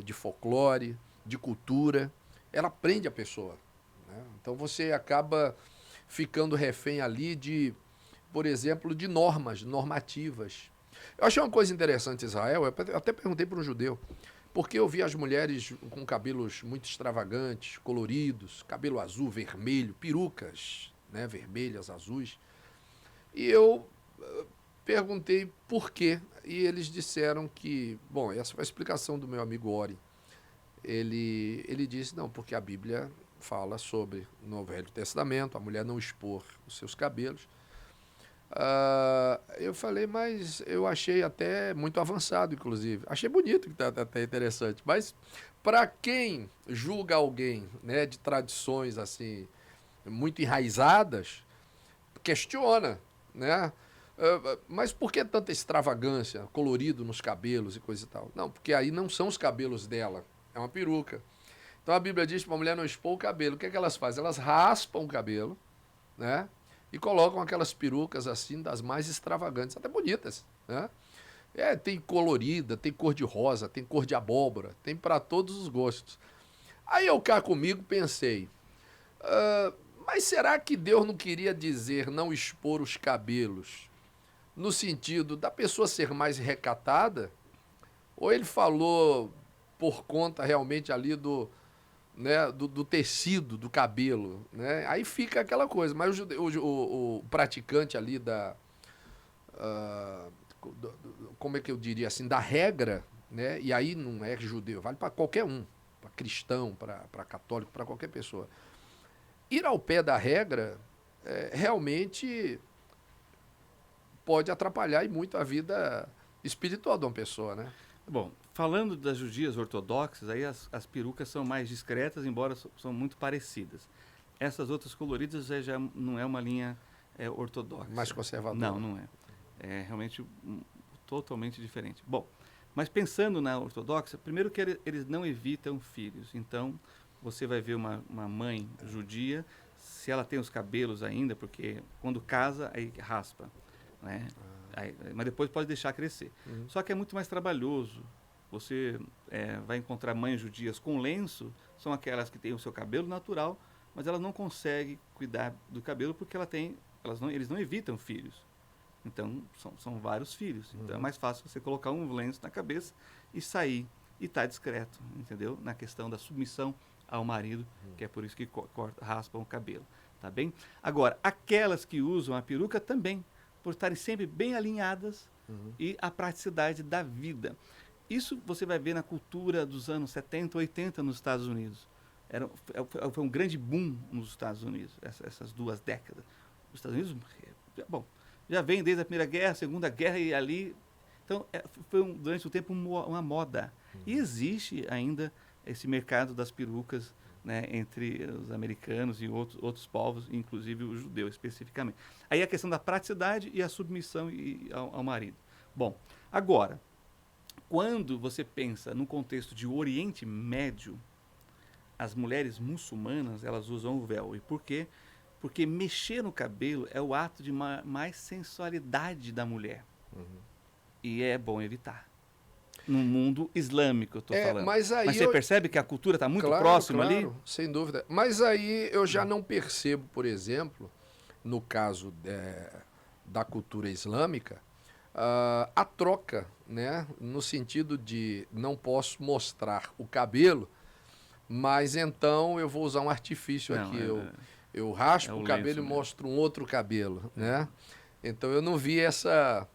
de folclore, de cultura, ela prende a pessoa. Né? Então você acaba ficando refém ali por exemplo, de normativas. Eu achei uma coisa interessante, Israel, eu até perguntei para um judeu, porque eu vi as mulheres com cabelos muito extravagantes, coloridos, cabelo azul, vermelho, perucas, né, vermelhas, azuis. E eu perguntei por quê. E eles disseram que... Bom, essa foi a explicação do meu amigo Ori. Ele disse, não, porque a Bíblia fala sobre, no Velho Testamento, a mulher não expor os seus cabelos. Eu falei, mas eu achei até muito avançado, inclusive. Achei bonito, que está até interessante. Mas para quem julga alguém, né, de tradições assim muito enraizadas, questiona, né? Mas por que tanta extravagância, colorido nos cabelos e coisa e tal? Não, porque aí não são os cabelos dela, é uma peruca. Então a Bíblia diz para a mulher não expor o cabelo. O que é que elas fazem? Elas raspam o cabelo, né? E colocam aquelas perucas assim, das mais extravagantes, até bonitas, né? Tem colorida, tem cor de rosa, tem cor de abóbora, tem para todos os gostos. Aí eu cá comigo pensei, mas será que Deus não queria dizer não expor os cabelos no sentido da pessoa ser mais recatada? Ou ele falou por conta realmente ali né, do tecido, do cabelo, né? Aí fica aquela coisa. Mas o praticante ali como é que eu diria assim, da regra, né? E aí não é judeu, vale para qualquer um, para cristão, para católico, para qualquer pessoa. Ir ao pé da regra realmente pode atrapalhar e muito a vida espiritual de uma pessoa, né? Bom, falando das judias ortodoxas, aí as perucas são mais discretas, embora são muito parecidas. Essas outras coloridas já não é uma linha ortodoxa. Mais conservadora. Não é. É realmente totalmente diferente. Bom, mas pensando na ortodoxa, primeiro que eles não evitam filhos. Então, você vai ver uma mãe judia, se ela tem os cabelos ainda, porque quando casa, aí raspa, né? Mas depois pode deixar crescer. Só que é muito mais trabalhoso. Você vai encontrar mães judias com lenço, são aquelas que têm o seu cabelo natural, mas elas não conseguem cuidar do cabelo porque eles não evitam filhos. Então, são vários filhos. Então, é mais fácil você colocar um lenço na cabeça e sair. E estar discreto, entendeu? Na questão da submissão ao marido, que é por isso que raspam o cabelo. Tá bem? Agora, aquelas que usam a peruca também, por estarem sempre bem alinhadas e a praticidade da vida. Isso você vai ver na cultura dos anos 70, 80 nos Estados Unidos. Foi um grande boom nos Estados Unidos, essas 2 décadas. Os Estados Unidos, bom, já vem desde a Primeira Guerra, a Segunda Guerra e ali. Então, foi durante o tempo uma moda. E existe ainda esse mercado das perucas, né, entre os americanos e outros povos, inclusive o judeu especificamente. Aí a questão da praticidade e a submissão ao marido. Bom, agora, quando você pensa no contexto de Oriente Médio, as mulheres muçulmanas, elas usam o véu. E por quê? Porque mexer no cabelo é o ato de mais sensualidade da mulher. E é bom evitar. No mundo islâmico, eu estou falando. Mas você percebe que a cultura está muito próxima ali? Sem dúvida. Mas aí eu já não percebo, por exemplo, no caso da cultura islâmica, a troca, né? No sentido de não posso mostrar o cabelo, mas então eu vou usar um artifício aqui. Eu raspo o cabelo e mostro um outro cabelo, né? Então eu não vi essa,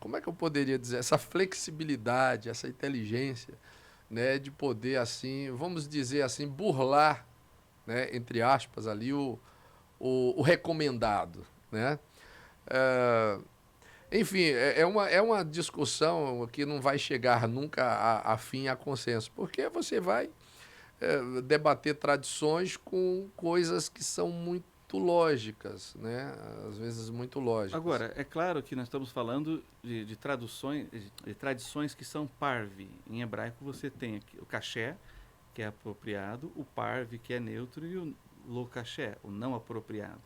como é que eu poderia dizer, essa flexibilidade, essa inteligência, né, de poder assim, vamos dizer assim, burlar, né, entre aspas ali o recomendado, né? Enfim, é uma discussão que não vai chegar nunca a fim, a consenso, porque você vai debater tradições com coisas que são muito lógicas, né? Às vezes muito lógicas. Agora, é claro que nós estamos falando de tradições que são parve. Em hebraico você tem aqui o caché, que é apropriado, o parve, que é neutro, e o lo caché, o não apropriado.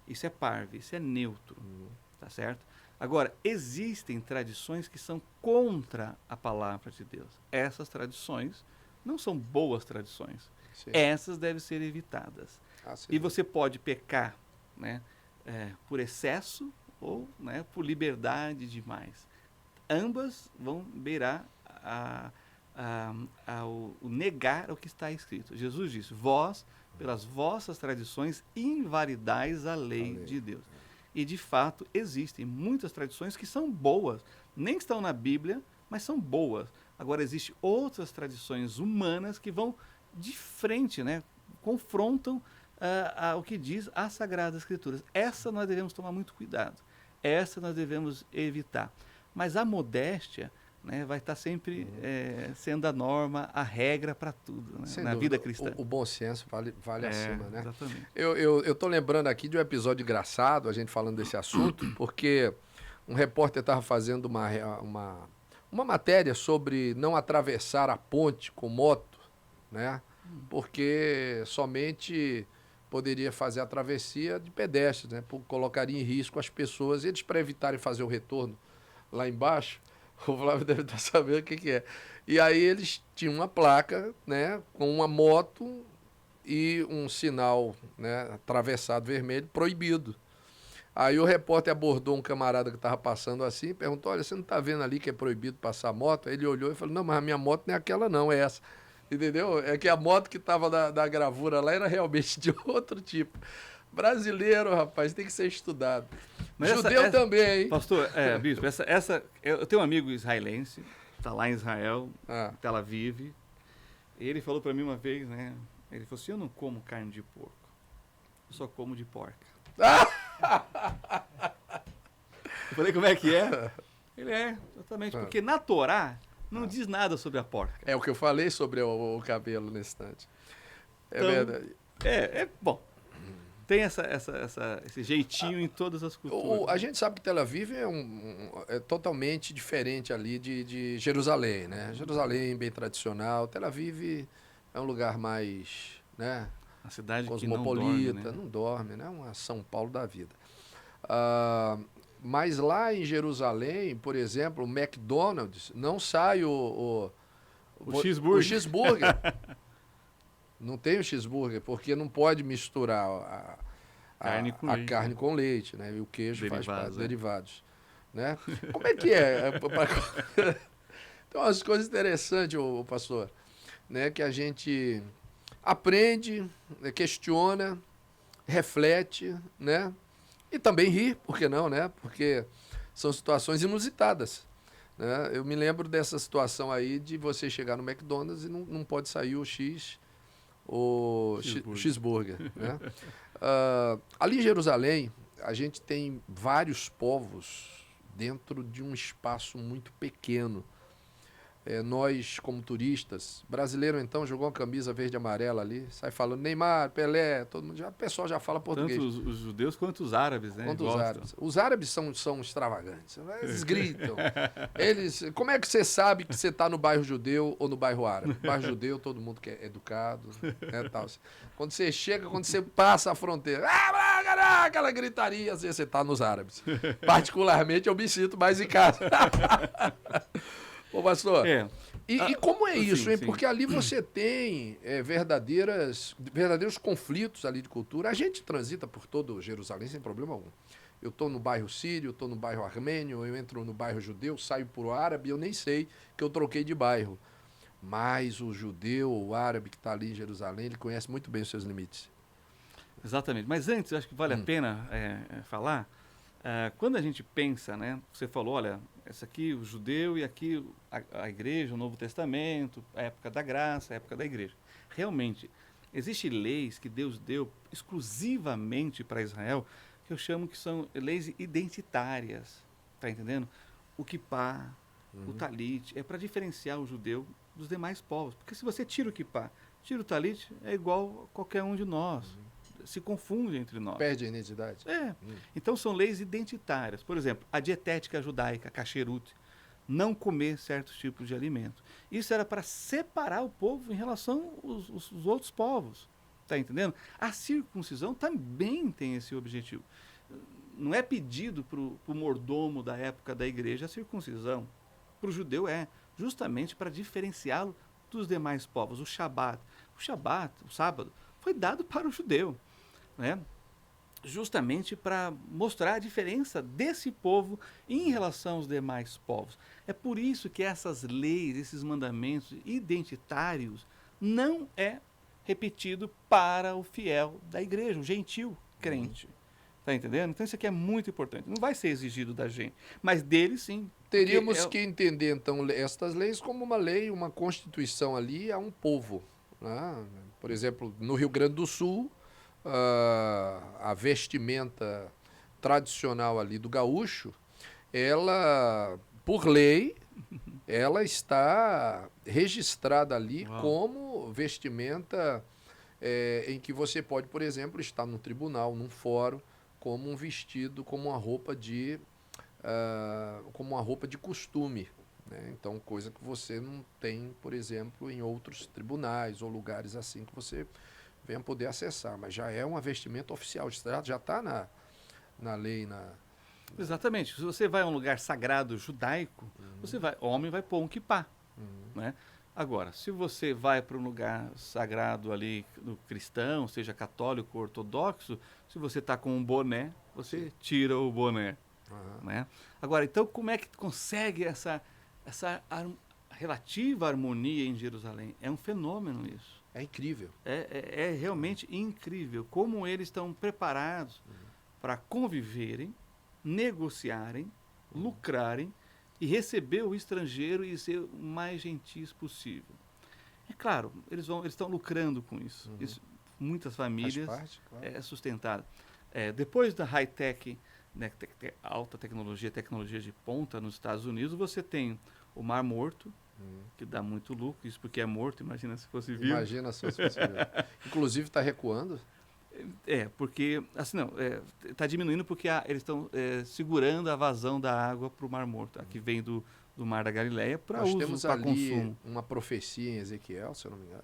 Isso é parve, isso é neutro, tá certo? Agora, existem tradições que são contra a palavra de Deus. Essas tradições não são boas tradições. Sim. Essas devem ser evitadas. E você pode pecar, né, por excesso ou, né, por liberdade demais. Ambas vão beirar o negar o que está escrito. Jesus disse: vós, pelas vossas tradições, invalidais a lei de Deus. E, de fato, existem muitas tradições que são boas. Nem estão na Bíblia, mas são boas. Agora, existem outras tradições humanas que vão de frente, né, confrontam o que diz as Sagradas Escrituras. Essa nós devemos tomar muito cuidado. Essa nós devemos evitar. Mas a modéstia, né, vai estar sempre sendo a norma, a regra para tudo, né, na vida cristã. O bom senso vale acima, né? Exatamente. Eu estou lembrando aqui de um episódio engraçado, a gente falando desse assunto, porque um repórter estava fazendo uma matéria sobre não atravessar a ponte com moto, né? Porque somente poderia fazer a travessia de pedestres, né? Colocaria em risco as pessoas. Eles, para evitarem fazer o retorno lá embaixo, o Flávio deve estar sabendo o que é. E aí eles tinham uma placa, né, com uma moto e um sinal, né, atravessado vermelho, proibido. Aí o repórter abordou um camarada que estava passando assim e perguntou: olha, você não está vendo ali que é proibido passar moto? Aí ele olhou e falou: não, mas a minha moto não é aquela não, é essa. Entendeu? É que a moto que estava da gravura lá era realmente de outro tipo. Brasileiro, rapaz, tem que ser estudado. Mas judeu também, hein? Pastor, bispo, eu tenho um amigo israelense, está lá em Israel, em Tel Aviv. Ele falou para mim uma vez, né? Ele falou assim: eu não como carne de porco, eu só como de porca. Eu falei: como é que é? Ele exatamente, porque na Torá não diz nada sobre a porca. É o que eu falei sobre o cabelo nesse instante. Então, verdade. Bom. Tem esse jeitinho em todas as culturas. A gente sabe que Tel Aviv é totalmente diferente ali de Jerusalém, né? Jerusalém bem tradicional. Tel Aviv é um lugar mais, né, a cidade cosmopolita, não dorme, né? Uma São Paulo da vida. Mas lá em Jerusalém, por exemplo, o McDonald's, não sai o cheeseburger. O cheeseburger. Não tem o cheeseburger, porque não pode misturar a carne com leite, né? E o queijo faz parte, derivados. Né? Como é que é? Tem umas coisas interessantes, pastor, né? Que a gente aprende, questiona, reflete, né? E também ri, por que não, né? Porque são situações inusitadas. Né? Eu me lembro dessa situação aí de você chegar no McDonald's e não pode sair o X o cheeseburger, né? Ali em Jerusalém, a gente tem vários povos dentro de um espaço muito pequeno. Nós, como turistas, brasileiro então jogou uma camisa verde e amarela ali, sai falando Neymar, Pelé, todo mundo o pessoal já fala português. Tanto os judeus quanto os árabes, né? Quanto os árabes. Os árabes são extravagantes, eles gritam. Como é que você sabe que você está no bairro judeu ou no bairro árabe? No bairro judeu, todo mundo que é educado, né, tal. Quando você chega, quando você passa a fronteira, aquela gritaria, às vezes você está nos árabes. Particularmente, eu me sinto mais em casa. Ô, pastor, e como é isso, hein? Sim. Porque ali você tem verdadeiros conflitos ali de cultura. A gente transita por todo Jerusalém sem problema algum. Eu estou no bairro sírio, estou no bairro armênio, eu entro no bairro judeu, saio por o árabe, eu nem sei que eu troquei de bairro. Mas o judeu, o árabe que está ali em Jerusalém, ele conhece muito bem os seus limites. Exatamente. Mas antes, acho que vale a pena falar, quando a gente pensa, né? Você falou, olha, essa aqui o judeu e aqui a igreja, o Novo Testamento, a época da graça, a época da igreja. Realmente, existem leis que Deus deu exclusivamente para Israel, que eu chamo que são leis identitárias, tá entendendo? O kippá, o talit, é para diferenciar o judeu dos demais povos. Porque se você tira o kippá, tira o talit, é igual a qualquer um de nós. Se confunde entre nós. Perde a identidade. Então são leis identitárias. Por exemplo, a dietética judaica, kasherut, não comer certos tipos de alimento. Isso era para separar o povo em relação aos outros povos. Está entendendo? A circuncisão também tem esse objetivo. Não é pedido para o mordomo da época da igreja a circuncisão. Para o judeu justamente para diferenciá-lo dos demais povos. O Shabat, o sábado, foi dado para o judeu, né? Justamente para mostrar a diferença desse povo em relação aos demais povos. É por isso que essas leis, esses mandamentos identitários, não é repetido para o fiel da igreja, o gentil crente. Está entendendo? Então isso aqui é muito importante. Não vai ser exigido da gente, mas dele sim. Teríamos que entender, então, estas leis como uma lei, uma constituição ali a um povo, né? Por exemplo, no Rio Grande do Sul, a vestimenta tradicional ali do gaúcho, ela, por lei, ela está registrada ali como vestimenta em que você pode, por exemplo, estar no tribunal, num fórum, como um vestido, como uma roupa de costume. Né? Então, coisa que você não tem, por exemplo, em outros tribunais ou lugares assim que você venha poder acessar. Mas já é uma vestimenta oficial, já está na lei. Exatamente. Se você vai a um lugar sagrado judaico, o homem vai pôr um kippá. Né? Agora, se você vai para um lugar sagrado ali, do cristão, seja católico ou ortodoxo, se você está com um boné, você tira o boné. Né? Agora, então, como é que consegue essa relativa harmonia em Jerusalém? É um fenômeno isso. É incrível. É realmente incrível como eles estão preparados para conviverem, negociarem, lucrarem e receber o estrangeiro e ser o mais gentis possível. É claro, eles estão lucrando com isso. Muitas famílias é sustentado. Depois da high-tech, né, alta tecnologia de ponta nos Estados Unidos, você tem o Mar Morto, que dá muito lucro, isso porque é morto, imagina se fosse vivo. Imagina se fosse vivo. Inclusive está recuando? Porque, assim, não, está diminuindo porque eles estão segurando a vazão da água para o Mar Morto, que vem do Mar da Galileia para uso, para consumo. Nós temos ali uma profecia em Ezequiel, se eu não me engano,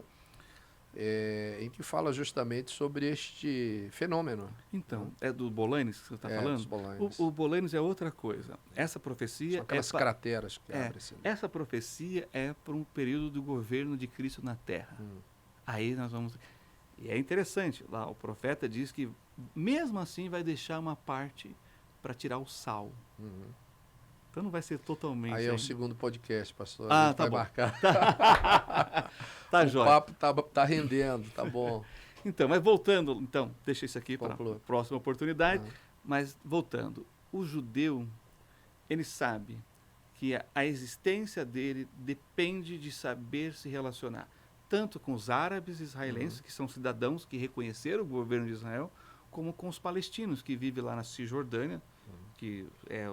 em que fala justamente sobre este fenômeno. Então, é do Bolanes que você está falando? Bolanes. O Bolanes é outra coisa. Essa profecia... São aquelas crateras que abrem. Essa profecia é para um período do governo de Cristo na Terra. Aí nós vamos... E é interessante, lá o profeta diz que mesmo assim vai deixar uma parte para tirar o sal. Então não vai ser totalmente... Aí é o segundo podcast, pastor. Tá vai bom. Marcar. Tá o jóia. papo tá rendendo, tá bom. Então, mas voltando, então, deixa isso aqui para a próxima oportunidade. Mas voltando, o judeu, ele sabe que a existência dele depende de saber se relacionar. tanto com os árabes israelenses, que são cidadãos que reconheceram o governo de Israel, como com os palestinos que vivem lá na Cisjordânia, que é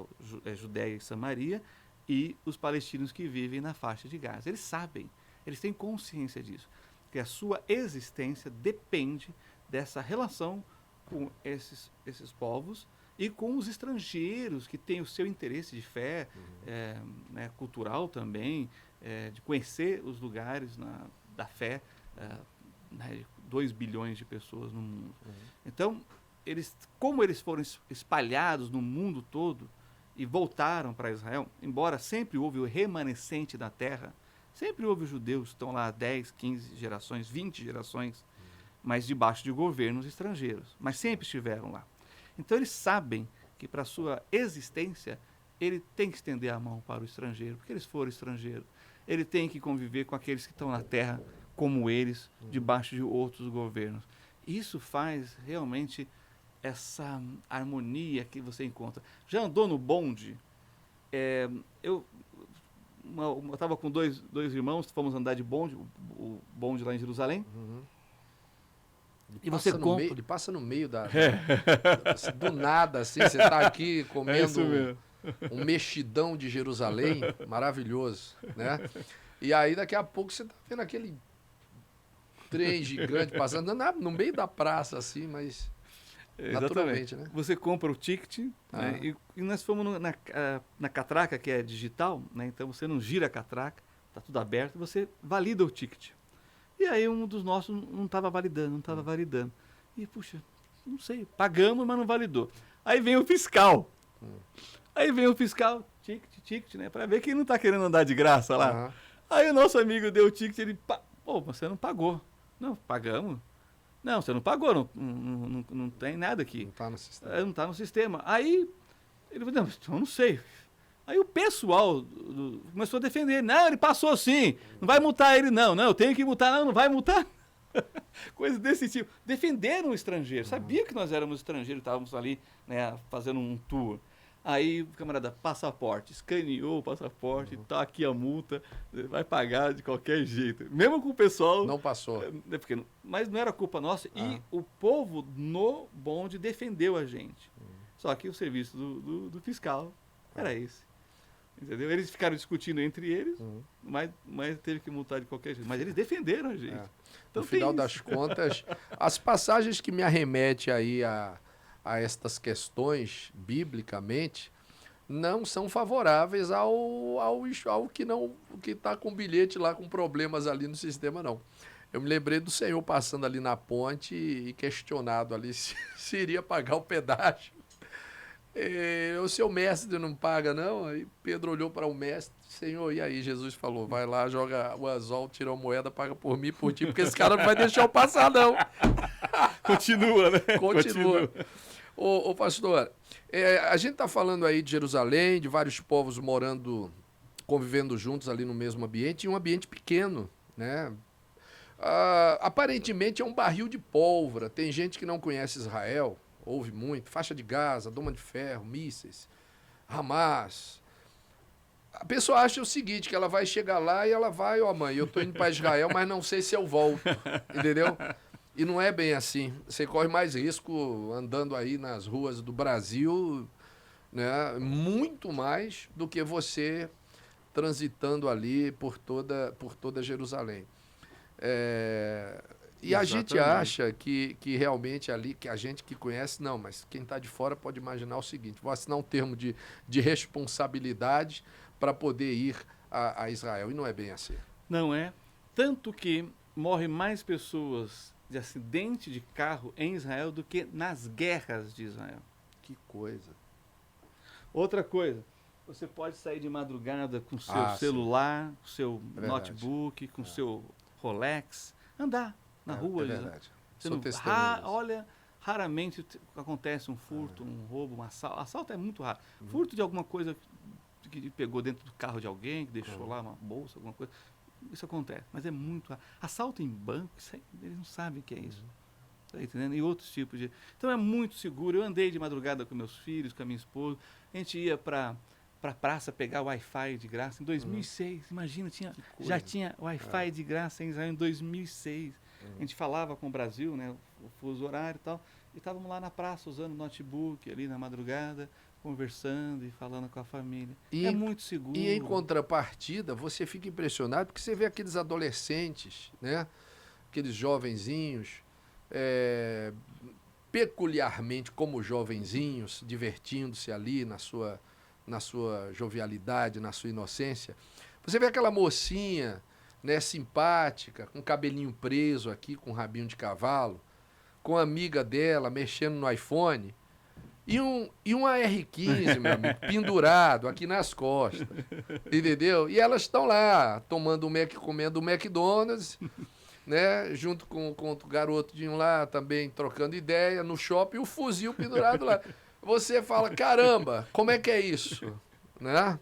Judéia e Samaria, e os palestinos que vivem na faixa de Gaza. Eles sabem, eles têm consciência disso, que a sua existência depende dessa relação com esses povos e com os estrangeiros que têm o seu interesse de fé, né, cultural também, de conhecer os lugares da fé, né, 2 bilhões de pessoas no mundo. Então, como eles foram espalhados no mundo todo e voltaram para Israel, embora sempre houve o remanescente da terra, sempre houve os judeus que estão lá 10, 15 gerações, 20 gerações, mas debaixo de governos estrangeiros, mas sempre estiveram lá. Então eles sabem que para a sua existência ele tem que estender a mão para o estrangeiro, porque eles foram estrangeiros. Ele tem que conviver com aqueles que estão na terra como eles, debaixo de outros governos. Isso faz realmente essa harmonia que você encontra. Já andou no bonde? Eu estava com dois irmãos, fomos andar de bonde, o bonde lá em Jerusalém. E você compra. Ele passa no meio do nada, assim, você está aqui comendo um mexidão de Jerusalém, maravilhoso, né? E aí daqui a pouco você está vendo aquele trem gigante passando no meio da praça, assim, mas naturalmente, né? Você compra o ticket, né? E nós fomos na catraca, que é digital, né? Então você não gira a catraca, está tudo aberto, você valida o ticket. E aí um dos nossos não estava validando. E, puxa, não sei, pagamos, mas não validou. Aí vem o fiscal. Ticket, né? Para ver que ele não está querendo andar de graça lá. Aí o nosso amigo deu o ticket, ele, pô, você não pagou. Não, pagamos. Não, você não pagou, não tem nada aqui. Não está no sistema. Não está no sistema. Aí ele falou, não, eu não sei. Aí o pessoal começou a defender. Não, ele passou sim. Não vai multar ele, não. Não, eu tenho que multar. Não vai multar. Coisa desse tipo. Defenderam o estrangeiro. Sabia que nós éramos estrangeiros, estávamos ali, né, fazendo um tour. Aí o camarada, passaporte, escaneou o passaporte, tá aqui a multa, vai pagar de qualquer jeito. Mesmo com o pessoal... Não passou. Mas não era culpa nossa. E o povo no bonde defendeu a gente. Só que o serviço do fiscal era esse. Entendeu? Eles ficaram discutindo entre eles, mas teve que multar de qualquer jeito. Mas eles defenderam a gente. Então, no final das contas, as passagens que me arremetem aí a estas questões, biblicamente, não são favoráveis ao que está com bilhete lá com problemas ali no sistema, não. Eu me lembrei do senhor passando ali na ponte e questionado ali se iria pagar o pedágio. O seu mestre não paga, não? Aí Pedro olhou para o mestre, Senhor, e aí? Jesus falou, vai lá, joga o anzol, tira a moeda, paga por mim e por ti, porque esse cara não vai deixar eu passar, não. Continua, né? Continua. Ô pastor, a gente está falando aí de Jerusalém, de vários povos convivendo juntos ali no mesmo ambiente, e um ambiente pequeno, né? Aparentemente é um barril de pólvora. Tem gente que não conhece Israel, ouve muito, faixa de Gaza, Doma de Ferro, mísseis, Hamas. A pessoa acha o seguinte, que ela vai chegar lá e ela vai, mãe, eu tô indo para Israel, mas não sei se eu volto, entendeu? E não é bem assim. Você corre mais risco andando aí nas ruas do Brasil, né? Muito mais do que você transitando ali por toda Jerusalém. E a gente acha que realmente ali, que a gente que conhece, não, mas quem está de fora pode imaginar o seguinte, vou assinar um termo de responsabilidade para poder ir a Israel, e não é bem assim. Não é, tanto que morrem mais pessoas de acidente de carro em Israel do que nas guerras de Israel. Que coisa. Outra coisa, você pode sair de madrugada com seu celular, com seu notebook, com seu Rolex, andar na rua. É verdade. Você não, olha, raramente acontece um furto, um roubo, um assalto. Assalto é muito raro. Furto de alguma coisa que pegou dentro do carro de alguém, que deixou lá uma bolsa, alguma coisa. Isso acontece, mas é muito raro. Assalto em banco, eles não sabem o que é isso. Tá entendendo? E outros tipos de... Então é muito seguro. Eu andei de madrugada com meus filhos, com a minha esposa. A gente ia para para a praça pegar Wi-Fi de graça em 2006. Imagina, já tinha Wi-Fi de graça em Israel em 2006. A gente falava com o Brasil, né, o fuso horário e tal, e estávamos lá na praça usando notebook ali na madrugada, conversando e falando com a família. É muito seguro. E em contrapartida, você fica impressionado porque você vê aqueles adolescentes, né, aqueles jovenzinhos, peculiarmente como jovenzinhos, divertindo-se ali na sua jovialidade, na sua inocência. Você vê aquela mocinha, né, simpática, com cabelinho preso aqui, com rabinho de cavalo, com a amiga dela mexendo no iPhone, e um AR-15, meu amigo, pendurado aqui nas costas, entendeu? E elas estão lá, comendo o McDonald's, né, junto com o garotinho lá também trocando ideia no shopping, e o fuzil pendurado lá. Você fala, caramba, como é que é isso? Né?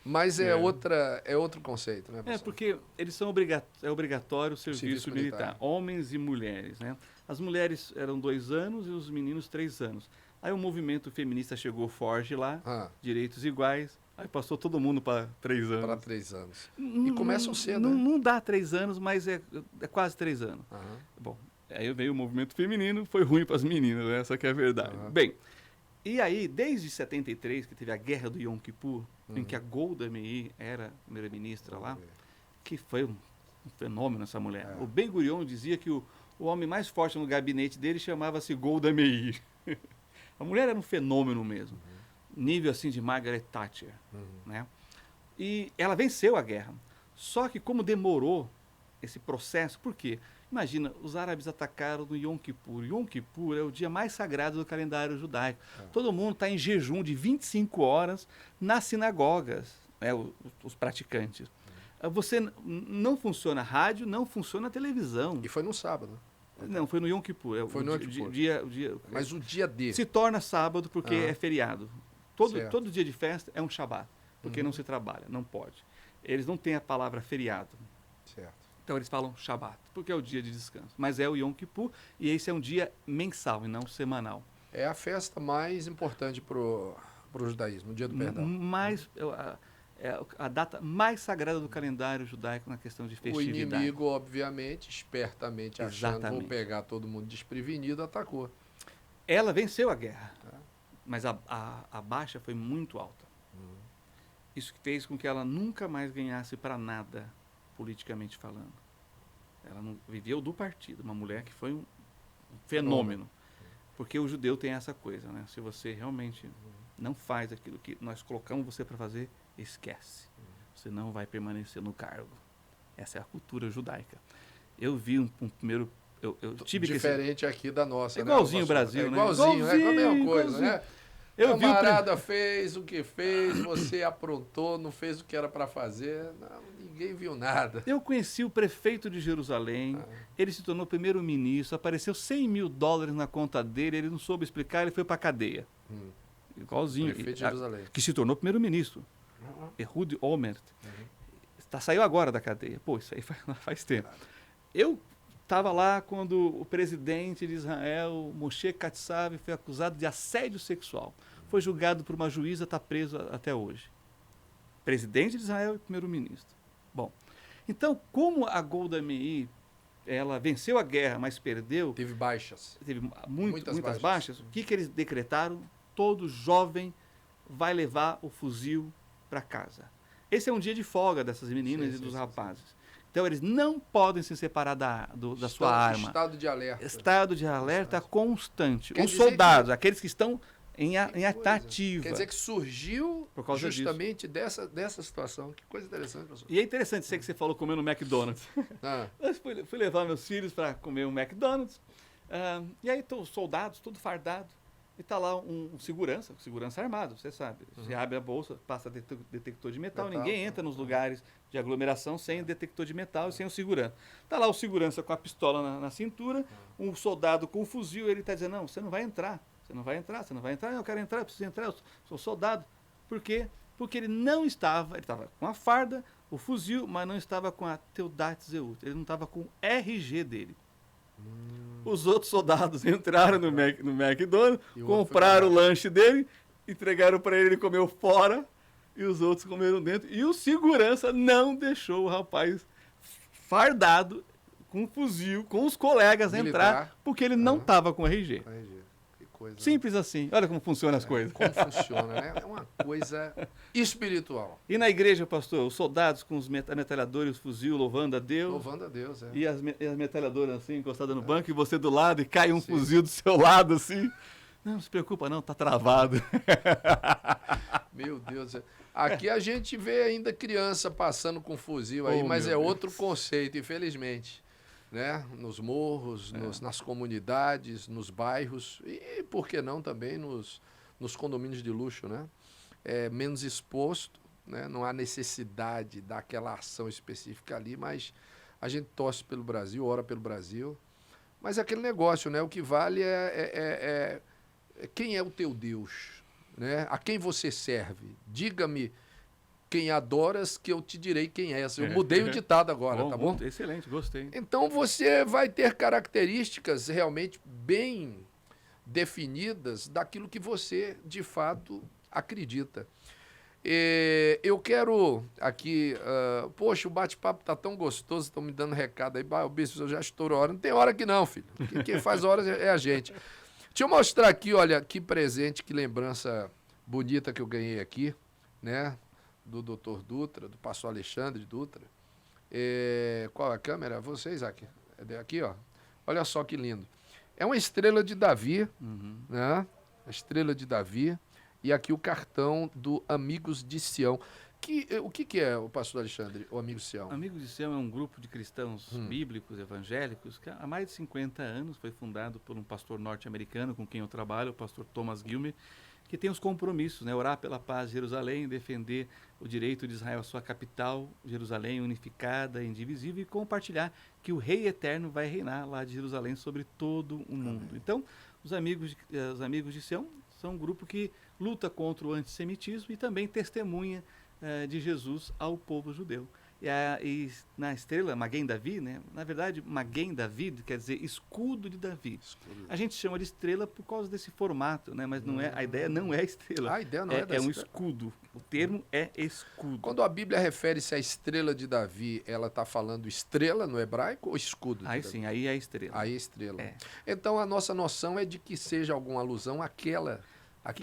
Mas é outro conceito, né, professor? Porque eles são obrigatório o serviço militar, homens e mulheres, né? As mulheres eram 2 anos e os meninos 3 anos. Aí o movimento feminista chegou forte lá, direitos iguais, aí passou todo mundo para 3 anos. Para 3 anos. E começam cedo, né? Não dá 3 anos, mas é quase 3 anos. Bom, aí veio o movimento feminino, foi ruim para as meninas, né? Essa que é a verdade. Bem, e aí, desde 73, que teve a Guerra do Yom Kippur, em que a Golda Meir era primeira-ministra lá, que foi um fenômeno essa mulher. O Ben Gurion dizia que o homem mais forte no gabinete dele chamava-se Golda Meir. A mulher era um fenômeno mesmo. Nível assim de Margaret Thatcher. Né? E ela venceu a guerra. Só que como demorou esse processo, por quê? Imagina, os árabes atacaram no Yom Kippur. Yom Kippur é o dia mais sagrado do calendário judaico. Todo mundo está em jejum de 25 horas nas sinagogas, né, os praticantes. Não funciona rádio, não funciona televisão. E foi no sábado. Não, foi no Yom Kippur. Foi no Yom Kippur. Mas o dia D. Se torna sábado porque é feriado. Todo dia de festa é um Shabat, porque não se trabalha, não pode. Eles não têm a palavra feriado. Certo. Então eles falam Shabat, porque é o dia de descanso. Mas é o Yom Kippur e esse é um dia mensal e não semanal. É a festa mais importante para o judaísmo, o dia do perdão. É a data mais sagrada do calendário judaico na questão de festividade. O inimigo, obviamente, espertamente achando vou pegar todo mundo desprevenido, atacou. Ela venceu a guerra, mas a baixa foi muito alta. Isso fez com que ela nunca mais ganhasse para nada, politicamente falando. Ela não viveu do partido, uma mulher que foi um fenômeno. Porque o judeu tem essa coisa, né? Se você realmente não faz aquilo que nós colocamos você para fazer, esquece. Você não vai permanecer no cargo. Essa é a cultura judaica. Eu vi um primeiro... Eu tive diferente aqui da nossa, igualzinho né? o Brasil, né? Igualzinho, é a mesma coisa, né? O camarada fez o que fez, você aprontou, não fez o que era para fazer, ninguém viu nada. Eu conheci o prefeito de Jerusalém, ele se tornou primeiro-ministro, apareceu $100 mil na conta dele, ele não soube explicar, ele foi para a cadeia. Igualzinho. Prefeito de Jerusalém. Que se tornou primeiro-ministro. Ehud Olmert. Saiu agora da cadeia. Pô, isso aí faz tempo. Eu estava lá quando o presidente de Israel, Moshe Katsav, foi acusado de assédio sexual. Foi julgado por uma juíza, está preso até hoje. Presidente de Israel e primeiro-ministro. Bom, então, como a Golda Meir, ela venceu a guerra, mas perdeu... Teve baixas. Teve muitas baixas. O que eles decretaram? Todo jovem vai levar o fuzil para casa. Esse é um dia de folga dessas meninas e dos rapazes. Então, eles não podem se separar da sua arma. Estado de alerta. Estado de alerta constante. Os soldados, aqueles que estão em ativa. Quer dizer que surgiu justamente dessa situação. Que coisa interessante, professor. E é interessante, sei que você falou comer no McDonald's. Eu fui levar meus filhos para comer um McDonald's. E aí estão os soldados, tudo fardado. E está lá um segurança armado, você sabe. Você abre a bolsa, passa detector de metal, ninguém entra nos lugares de aglomeração sem detector de metal e sem o segurança. Está lá o segurança com a pistola na cintura, um soldado com o fuzil, ele está dizendo, não, você não vai entrar. Não, eu quero entrar, eu preciso entrar, eu sou soldado. Por quê? Porque ele estava com a farda, o fuzil, mas não estava com a Teudat Zeut, ele não estava com o RG dele. Os outros soldados entraram no McDonald's, compraram o lanche dele, entregaram para ele, ele comeu fora, e os outros comeram dentro. E o segurança não deixou o rapaz fardado com um fuzil, com os colegas Militar. entrar, porque ele não estava com RG. Que coisa. Simples assim. Olha como funcionam as coisas. Como funciona, né? É uma coisa espiritual. E na igreja, pastor, os soldados com os metralhadores, os fuzil, louvando a Deus. Louvando a Deus, é. E as metralhadoras assim, encostadas no banco, e você do lado, e cai um Sim. fuzil do seu lado, assim. Não se preocupa não, tá travado. Meu Deus. Aqui a gente vê ainda criança passando com fuzil aí, Oh, mas é meu outro conceito, infelizmente. Né? Nos morros, nas comunidades, nos bairros e, por que não, também nos condomínios de luxo, né? É menos exposto, né? Não há necessidade daquela ação específica ali, mas a gente torce pelo Brasil, ora pelo Brasil. Mas é aquele negócio, né? O que vale é quem é o teu Deus, né? A quem você serve. Diga-me quem adoras, que eu te direi quem és. Eu mudei o ditado agora, tá bom? Excelente, gostei. Então você vai ter características realmente bem definidas daquilo que você, de fato, acredita. Eu quero aqui... poxa, o bate-papo tá tão gostoso, estão me dando recado aí. O bispo, eu já estourou a hora. Não tem hora que não, filho. Quem faz horas é a gente. Deixa eu mostrar aqui, olha, que presente, que lembrança bonita que eu ganhei aqui, né? Do Dr. Dutra, do pastor Alexandre Dutra. Qual é a câmera? Vocês aqui. Aqui, ó. Olha só que lindo. É uma estrela de Davi, né? A estrela de Davi. E aqui o cartão do Amigos de Sião. O que é o pastor Alexandre, o Amigos de Sião? Amigos de Sião é um grupo de cristãos bíblicos, evangélicos, que há mais de 50 anos foi fundado por um pastor norte-americano com quem eu trabalho, o pastor Thomas Gilmer, que tem os compromissos, né? Orar pela paz de Jerusalém, defender o direito de Israel à sua capital, Jerusalém unificada, indivisível, e compartilhar que o Rei Eterno vai reinar lá de Jerusalém sobre todo o mundo. Amém. Então, os amigos de Sião são um grupo que luta contra o antissemitismo e também testemunha de Jesus ao povo judeu. E na estrela, Maguen Davi, né? Na verdade, Maguen David quer dizer escudo de Davi. A gente chama de estrela por causa desse formato, né? Mas não é, a ideia não é estrela. A ideia não é um escudo. O termo é escudo. Quando a Bíblia refere-se à estrela de Davi, ela está falando estrela no hebraico ou escudo? Aí sim, aí é a estrela. Aí é estrela. É. Então a nossa noção é de que seja alguma alusão àquele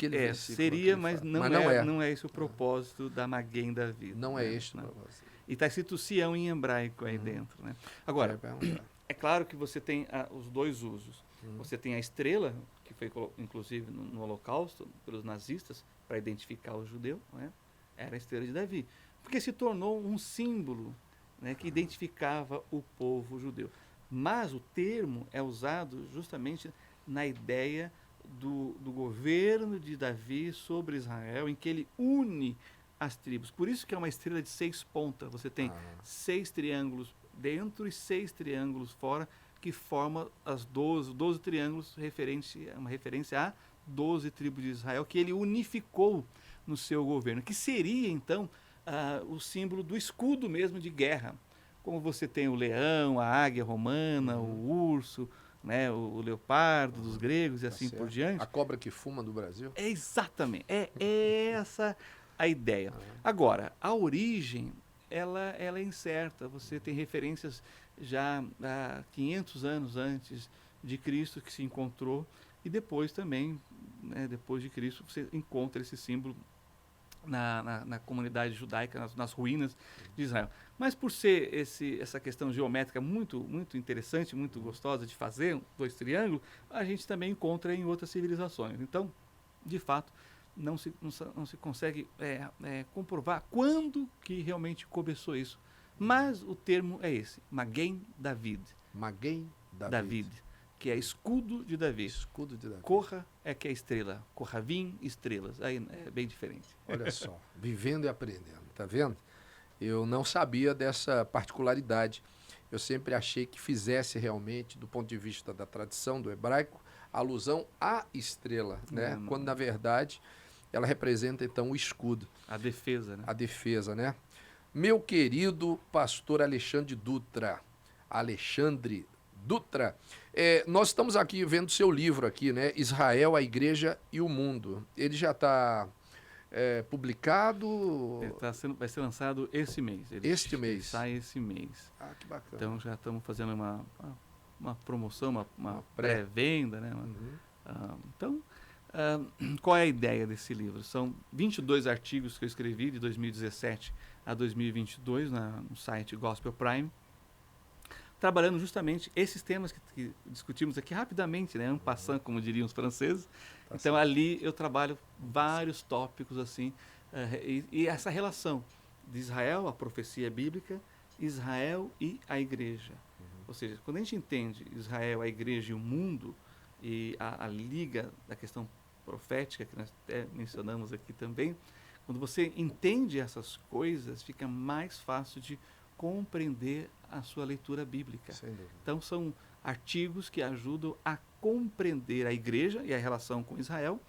versículo. Seria, que mas fala. não é esse o propósito da Maguen Davi. Não é este o Não. propósito. E está escrito Sião em hebraico aí dentro, né? Agora, é claro que você tem os dois usos. Você tem a estrela, que foi inclusive no Holocausto, pelos nazistas, para identificar o judeu, né? Era a estrela de Davi. Porque se tornou um símbolo, né, que identificava o povo judeu. Mas o termo é usado justamente na ideia do governo de Davi sobre Israel, em que ele une as tribos. Por isso que é uma estrela de 6 pontas. Você tem 6 triângulos dentro e 6 triângulos fora, que formam as 12 triângulos, uma referência a 12 tribos de Israel, que ele unificou no seu governo, que seria, então, o símbolo do escudo mesmo de guerra. Como você tem o leão, a águia romana, o urso, né, o leopardo dos gregos e assim por diante. A cobra que fuma do Brasil? É exatamente. É essa a ideia. Agora, a origem, ela é incerta. Você tem referências já há 500 anos antes de Cristo que se encontrou, e depois também, né, depois de Cristo, você encontra esse símbolo na comunidade judaica, nas ruínas de Israel. Mas por ser essa questão geométrica muito, muito interessante, muito gostosa de fazer, 2 triângulos, a gente também encontra em outras civilizações. Então, de fato, não se consegue comprovar quando que realmente começou isso. Mas o termo é esse, Maguen David. Maguen David, que é escudo de Davi. Escudo de Davi. Corra é que é estrela. Corravim, estrelas. Aí é bem diferente. Olha só, vivendo e aprendendo, tá vendo? Eu não sabia dessa particularidade. Eu sempre achei que fizesse realmente, do ponto de vista da tradição do hebraico, alusão à estrela, né? Não. Quando, na verdade, ela representa, então, o escudo. A defesa, né? A defesa, né? Meu querido pastor Alexandre Dutra. Alexandre Dutra. Nós estamos aqui vendo seu livro aqui, né? Israel, a Igreja e o Mundo. Ele já está publicado Vai ser lançado esse mês. este Ele mês. sai esse mês. Ah, que bacana. Então já estamos fazendo uma promoção, uma pré. pré-venda, né? Uhum. Então, qual é a ideia desse livro? São 22 artigos que eu escrevi de 2017 a 2022 no site Gospel Prime, trabalhando justamente esses temas que discutimos aqui rapidamente, né? En passant, como diriam os franceses. Tá Então, certo. ali eu trabalho vários tópicos assim, e essa relação de Israel, a profecia bíblica, Israel e a igreja. Ou seja, quando a gente entende Israel, a igreja e o mundo, e a liga da questão profética, que nós até mencionamos aqui também, quando você entende essas coisas, fica mais fácil de compreender a sua leitura bíblica. Sem dúvida. Então, são artigos que ajudam a compreender a igreja e a relação com Israel,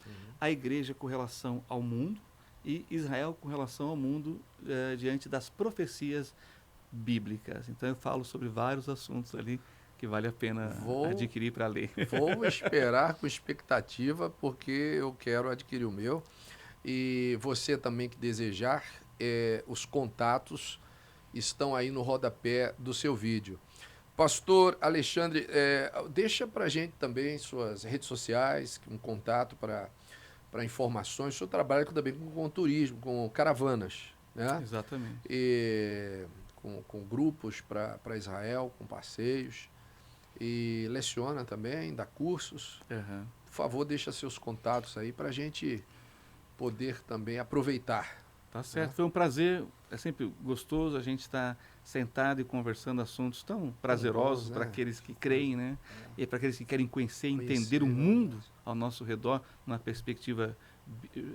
a igreja com relação ao mundo e Israel com relação ao mundo diante das profecias bíblicas. Então, eu falo sobre vários assuntos ali que vale a pena adquirir para ler. Vou esperar com expectativa, porque eu quero adquirir o meu. E você também que desejar, os contatos estão aí no rodapé do seu vídeo. Pastor Alexandre, deixa para a gente também suas redes sociais, um contato para informações. O senhor trabalha também com turismo, com caravanas, né? Exatamente. E com grupos para Israel, com passeios. E leciona também, dá cursos. Uhum. Por favor, deixa seus contatos aí para a gente poder também aproveitar. Tá certo, foi um prazer, é sempre gostoso a gente estar sentado e conversando assuntos tão prazerosos né? para aqueles que creem, né? E para aqueles que querem conhecer e entender o mundo ao nosso redor, numa perspectiva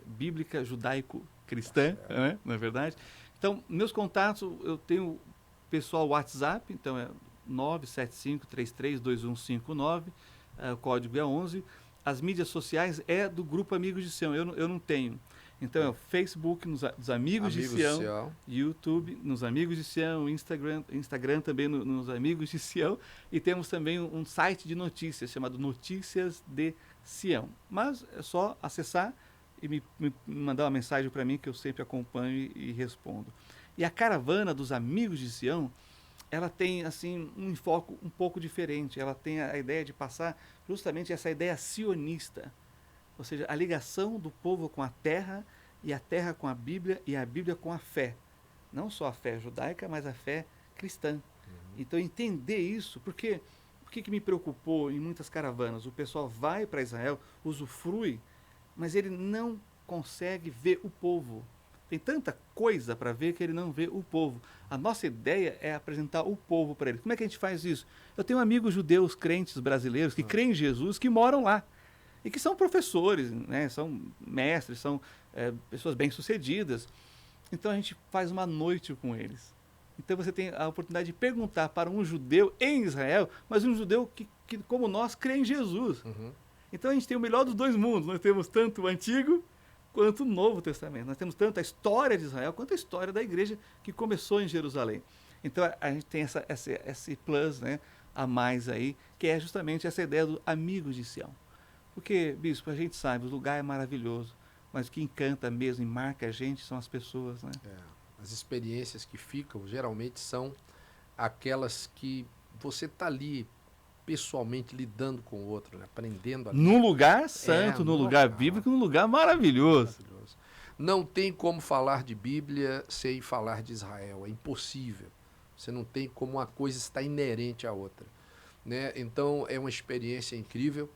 bíblica, judaico-cristã, né? Não é verdade? Então, meus contatos, eu tenho pessoal WhatsApp, então é 975-332159, o código é 11. As mídias sociais é do Grupo Amigos de Sião, eu não tenho. Então é o Facebook dos Amigos de Sião, YouTube nos Amigos de Sião, Instagram também nos Amigos de Sião, e temos também um site de notícias chamado Notícias de Sião. Mas é só acessar e me mandar uma mensagem para mim que eu sempre acompanho e respondo. E a caravana dos Amigos de Sião, ela tem assim um enfoque um pouco diferente. Ela tem a ideia de passar justamente essa ideia sionista, ou seja, a ligação do povo com a terra e a terra com a Bíblia e a Bíblia com a fé. Não só a fé judaica, mas a fé cristã. Então, entender isso, porque o que me preocupou em muitas caravanas? O pessoal vai para Israel, usufrui, mas ele não consegue ver o povo. Tem tanta coisa para ver que ele não vê o povo. A nossa ideia é apresentar o povo para ele. Como é que a gente faz isso? Eu tenho amigos judeus, crentes brasileiros, que creem em Jesus, que moram lá. E que são professores, né? São mestres, são pessoas bem-sucedidas. Então a gente faz uma noite com eles. Então você tem a oportunidade de perguntar para um judeu em Israel, mas um judeu que como nós, crê em Jesus. Então a gente tem o melhor dos dois mundos. Nós temos tanto o Antigo quanto o Novo Testamento. Nós temos tanto a história de Israel quanto a história da igreja que começou em Jerusalém. Então a gente tem esse plus, né, a mais aí, que é justamente essa ideia do Amigos de Sião. Porque, bispo, a gente sabe, o lugar é maravilhoso, mas o que encanta mesmo e marca a gente são as pessoas, né? As experiências que ficam, geralmente, são aquelas que você está ali, pessoalmente, lidando com o outro, né? Aprendendo ali. Num lugar santo, num lugar bíblico, num lugar maravilhoso. Não tem como falar de Bíblia sem falar de Israel, é impossível. Você não tem como uma coisa estar inerente à outra, né? Então, é uma experiência incrível.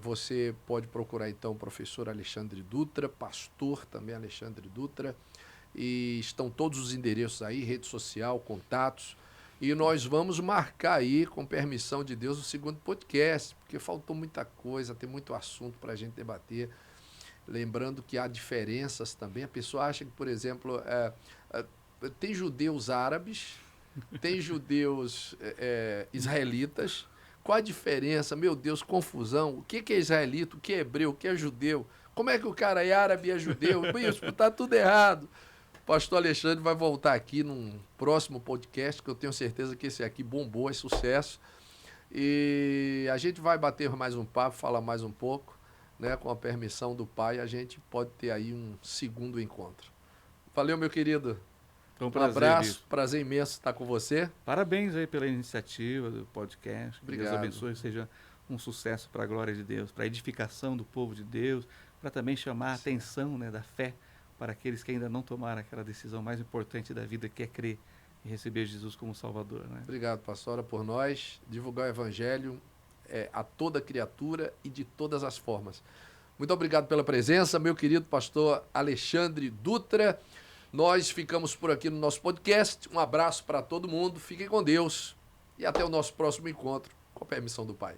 Você pode procurar então o professor Alexandre Dutra, pastor também Alexandre Dutra, e estão todos os endereços aí, rede social, contatos, e nós vamos marcar aí, com permissão de Deus, o segundo podcast, porque faltou muita coisa, tem muito assunto para a gente debater. Lembrando que há diferenças também. A pessoa acha que, por exemplo, tem judeus árabes, tem judeus israelitas. Qual a diferença? Meu Deus, confusão. O que é israelita? O que é hebreu? O que é judeu? Como é que o cara é árabe e é judeu? Isso está tudo errado. O pastor Alexandre vai voltar aqui num próximo podcast, que eu tenho certeza que esse aqui bombou, é sucesso. E a gente vai bater mais um papo, falar mais um pouco, né, com a permissão do Pai, a gente pode ter aí um segundo encontro. Valeu, meu querido. Foi um Um prazer, abraço, Bispo. prazer imenso estar com você. Parabéns aí pela iniciativa do podcast. Que Obrigado. Deus abençoe, seja um sucesso para a glória de Deus, para a edificação do povo de Deus, para também chamar a atenção, né, da fé para aqueles que ainda não tomaram aquela decisão mais importante da vida, que é crer e receber Jesus como Salvador. Né? Obrigado, pastora, por nós. Divulgar o Evangelho a toda criatura e de todas as formas. Muito obrigado pela presença, meu querido pastor Alexandre Dutra. Nós ficamos por aqui no nosso podcast. Um abraço para todo mundo, fiquem com Deus e até o nosso próximo encontro, com a permissão do Pai.